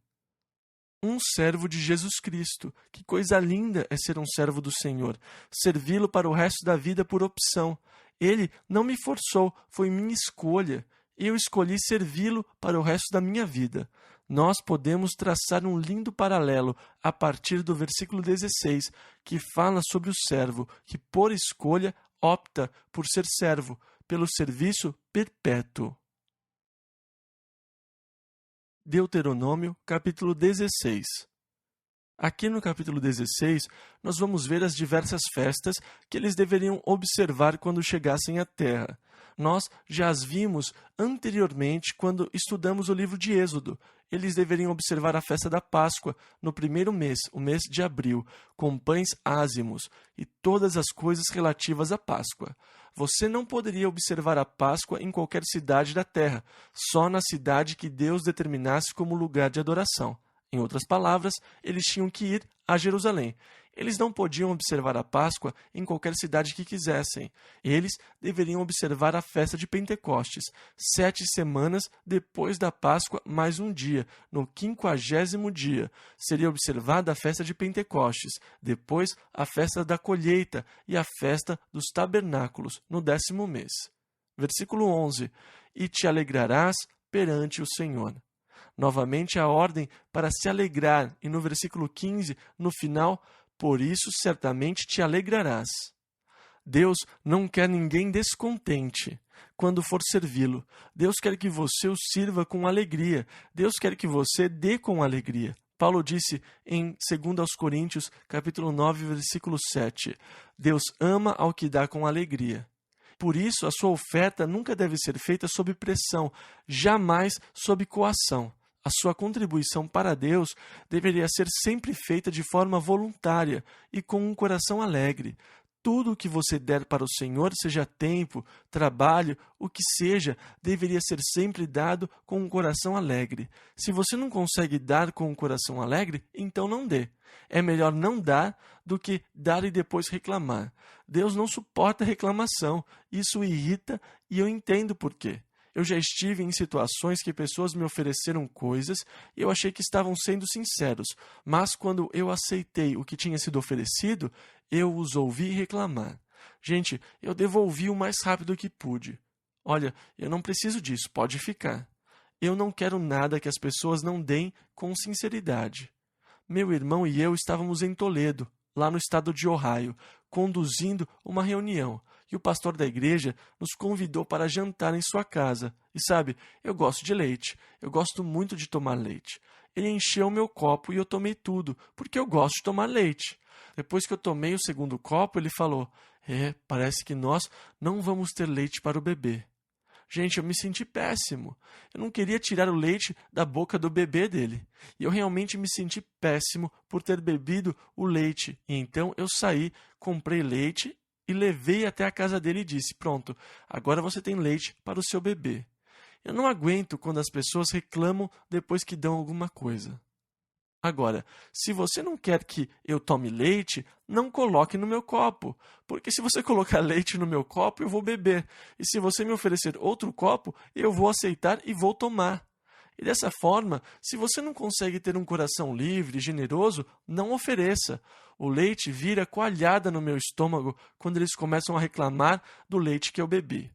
Um servo de Jesus Cristo. Que coisa linda é ser um servo do Senhor. Servi-lo para o resto da vida por opção. Ele não me forçou, foi minha escolha. Eu escolhi servi-lo para o resto da minha vida. Nós podemos traçar um lindo paralelo a partir do versículo 16, que fala sobre o servo, que por escolha opta por ser servo, pelo serviço perpétuo. Deuteronômio, capítulo 16. Aqui no capítulo 16, nós vamos ver as diversas festas que eles deveriam observar quando chegassem à terra. Nós já as vimos anteriormente quando estudamos o livro de Êxodo. Eles deveriam observar a festa da Páscoa no primeiro mês, o mês de abril, com pães ázimos e todas as coisas relativas à Páscoa. Você não poderia observar a Páscoa em qualquer cidade da terra, só na cidade que Deus determinasse como lugar de adoração. Em outras palavras, eles tinham que ir a Jerusalém. Eles não podiam observar a Páscoa em qualquer cidade que quisessem. Eles deveriam observar a festa de Pentecostes, 7 semanas depois da Páscoa, mais um dia, no 50º dia. Seria observada a festa de Pentecostes, depois a festa da colheita e a festa dos tabernáculos, no 10º mês. Versículo 11. E te alegrarás perante o Senhor. Novamente a ordem para se alegrar, e no versículo 15, no final, por isso certamente te alegrarás. Deus não quer ninguém descontente quando for servi-lo. Deus quer que você o sirva com alegria. Deus quer que você dê com alegria. Paulo disse em 2 Coríntios, capítulo 9, versículo 7, Deus ama ao que dá com alegria. Por isso, a sua oferta nunca deve ser feita sob pressão, jamais sob coação. A sua contribuição para Deus deveria ser sempre feita de forma voluntária e com um coração alegre. Tudo o que você der para o Senhor, seja tempo, trabalho, o que seja, deveria ser sempre dado com um coração alegre. Se você não consegue dar com um coração alegre, então não dê. É melhor não dar do que dar e depois reclamar. Deus não suporta reclamação. Isso o irrita e eu entendo por quê. Eu já estive em situações que pessoas me ofereceram coisas e eu achei que estavam sendo sinceros, mas quando eu aceitei o que tinha sido oferecido, eu os ouvi reclamar. Gente, eu devolvi o mais rápido que pude. Olha, eu não preciso disso, pode ficar. Eu não quero nada que as pessoas não deem com sinceridade. Meu irmão e eu estávamos em Toledo, lá no estado de Ohio, conduzindo uma reunião. E o pastor da igreja nos convidou para jantar em sua casa. E sabe, eu gosto de leite. Eu gosto muito de tomar leite. Ele encheu meu copo e eu tomei tudo, porque eu gosto de tomar leite. Depois que eu tomei o segundo copo, ele falou, parece que nós não vamos ter leite para o bebê. Gente, eu me senti péssimo. Eu não queria tirar o leite da boca do bebê dele. E eu realmente me senti péssimo por ter bebido o leite. E então eu saí, comprei leite e levei até a casa dele e disse, pronto, agora você tem leite para o seu bebê. Eu não aguento quando as pessoas reclamam depois que dão alguma coisa. Agora, se você não quer que eu tome leite, não coloque no meu copo, porque se você colocar leite no meu copo, eu vou beber, e se você me oferecer outro copo, eu vou aceitar e vou tomar. E dessa forma, se você não consegue ter um coração livre e generoso, não ofereça. O leite vira coalhada no meu estômago quando eles começam a reclamar do leite que eu bebi.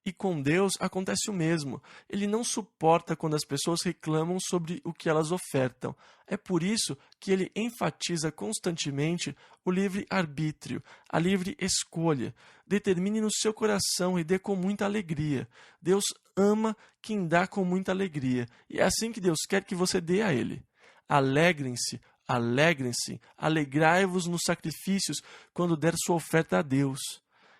E com Deus acontece o mesmo. Ele não suporta quando as pessoas reclamam sobre o que elas ofertam. É por isso que ele enfatiza constantemente o livre-arbítrio, a livre escolha. Determine no seu coração e dê com muita alegria. Deus ama quem dá com muita alegria. E é assim que Deus quer que você dê a Ele. Alegrem-se, alegrem-se, alegrai-vos nos sacrifícios quando der sua oferta a Deus.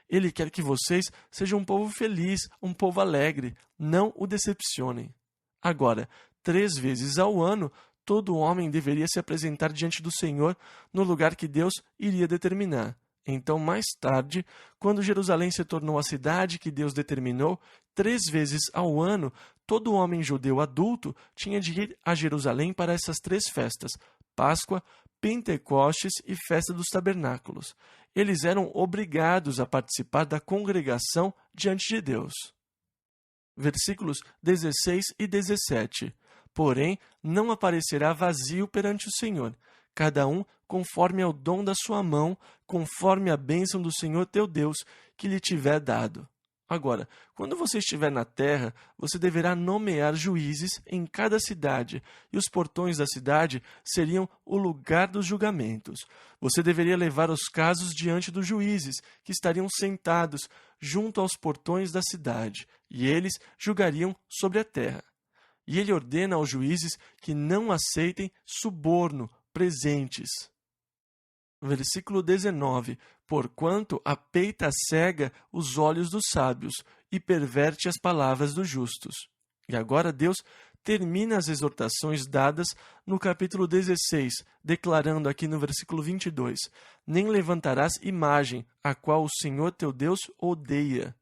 Ele quer que vocês sejam um povo feliz, um povo alegre. Não o decepcionem. Agora, 3 vezes ao ano, todo homem deveria se apresentar diante do Senhor no lugar que Deus iria determinar. Então, mais tarde, quando Jerusalém se tornou a cidade que Deus determinou, 3 vezes ao ano, todo homem judeu adulto tinha de ir a Jerusalém para essas 3 festas: Páscoa, Pentecostes e Festa dos Tabernáculos. Eles eram obrigados a participar da congregação diante de Deus. Versículos 16 e 17. Porém, não aparecerá vazio perante o Senhor, cada um conforme ao dom da sua mão, conforme a bênção do Senhor teu Deus, que lhe tiver dado. Agora, quando você estiver na terra, você deverá nomear juízes em cada cidade, e os portões da cidade seriam o lugar dos julgamentos. Você deveria levar os casos diante dos juízes, que estariam sentados junto aos portões da cidade, e eles julgariam sobre a terra. E ele ordena aos juízes que não aceitem suborno, presentes. Versículo 19. Porquanto apeita cega os olhos dos sábios e perverte as palavras dos justos. E agora Deus termina as exortações dadas no capítulo 16, declarando aqui no versículo 22, nem levantarás imagem, a qual o Senhor teu Deus odeia.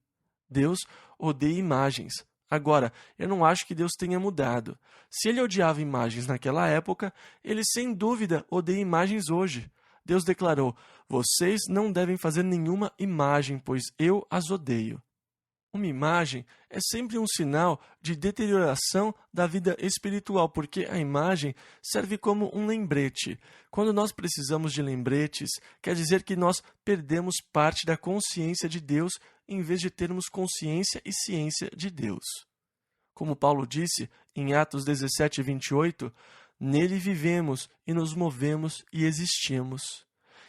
Deus odeia imagens. Agora, eu não acho que Deus tenha mudado. Se ele odiava imagens naquela época, ele sem dúvida odeia imagens hoje. Deus declarou: vocês não devem fazer nenhuma imagem, pois eu as odeio. Uma imagem é sempre um sinal de deterioração da vida espiritual, porque a imagem serve como um lembrete. Quando nós precisamos de lembretes, quer dizer que nós perdemos parte da consciência de Deus em vez de termos consciência e ciência de Deus. Como Paulo disse em Atos 17, 28, nele vivemos e nos movemos e existimos.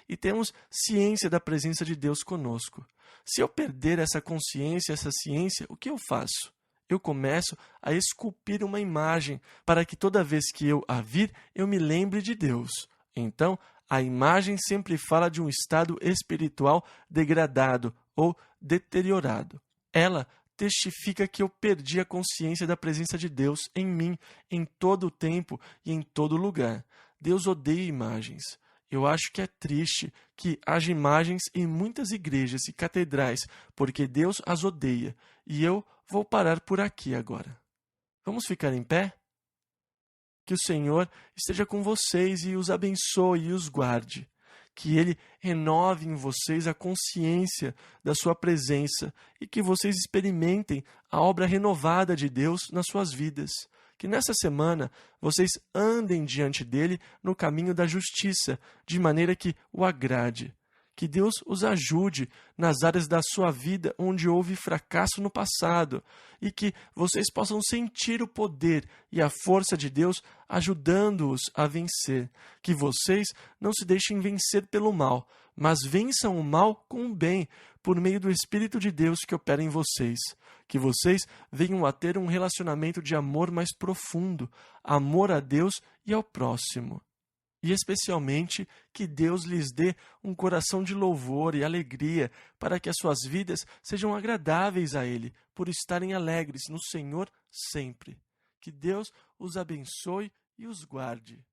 E temos ciência da presença de Deus conosco. Se eu perder essa consciência, essa ciência, o que eu faço? Eu começo a esculpir uma imagem para que toda vez que eu a vir, eu me lembre de Deus. Então, a imagem sempre fala de um estado espiritual degradado ou deteriorado. Ela testifica que eu perdi a consciência da presença de Deus em mim, em todo o tempo e em todo lugar. Deus odeia imagens. Eu acho que é triste que haja imagens em muitas igrejas e catedrais, porque Deus as odeia. E eu vou parar por aqui agora. Vamos ficar em pé? Que o Senhor esteja com vocês e os abençoe e os guarde. Que Ele renove em vocês a consciência da sua presença e que vocês experimentem a obra renovada de Deus nas suas vidas. Que nessa semana vocês andem diante dele no caminho da justiça, de maneira que o agrade. Que Deus os ajude nas áreas da sua vida onde houve fracasso no passado e que vocês possam sentir o poder e a força de Deus ajudando-os a vencer. Que vocês não se deixem vencer pelo mal, mas vençam o mal com o bem, por meio do Espírito de Deus que opera em vocês. Que vocês venham a ter um relacionamento de amor mais profundo, amor a Deus e ao próximo. E especialmente que Deus lhes dê um coração de louvor e alegria para que as suas vidas sejam agradáveis a Ele, por estarem alegres no Senhor sempre. Que Deus os abençoe e os guarde.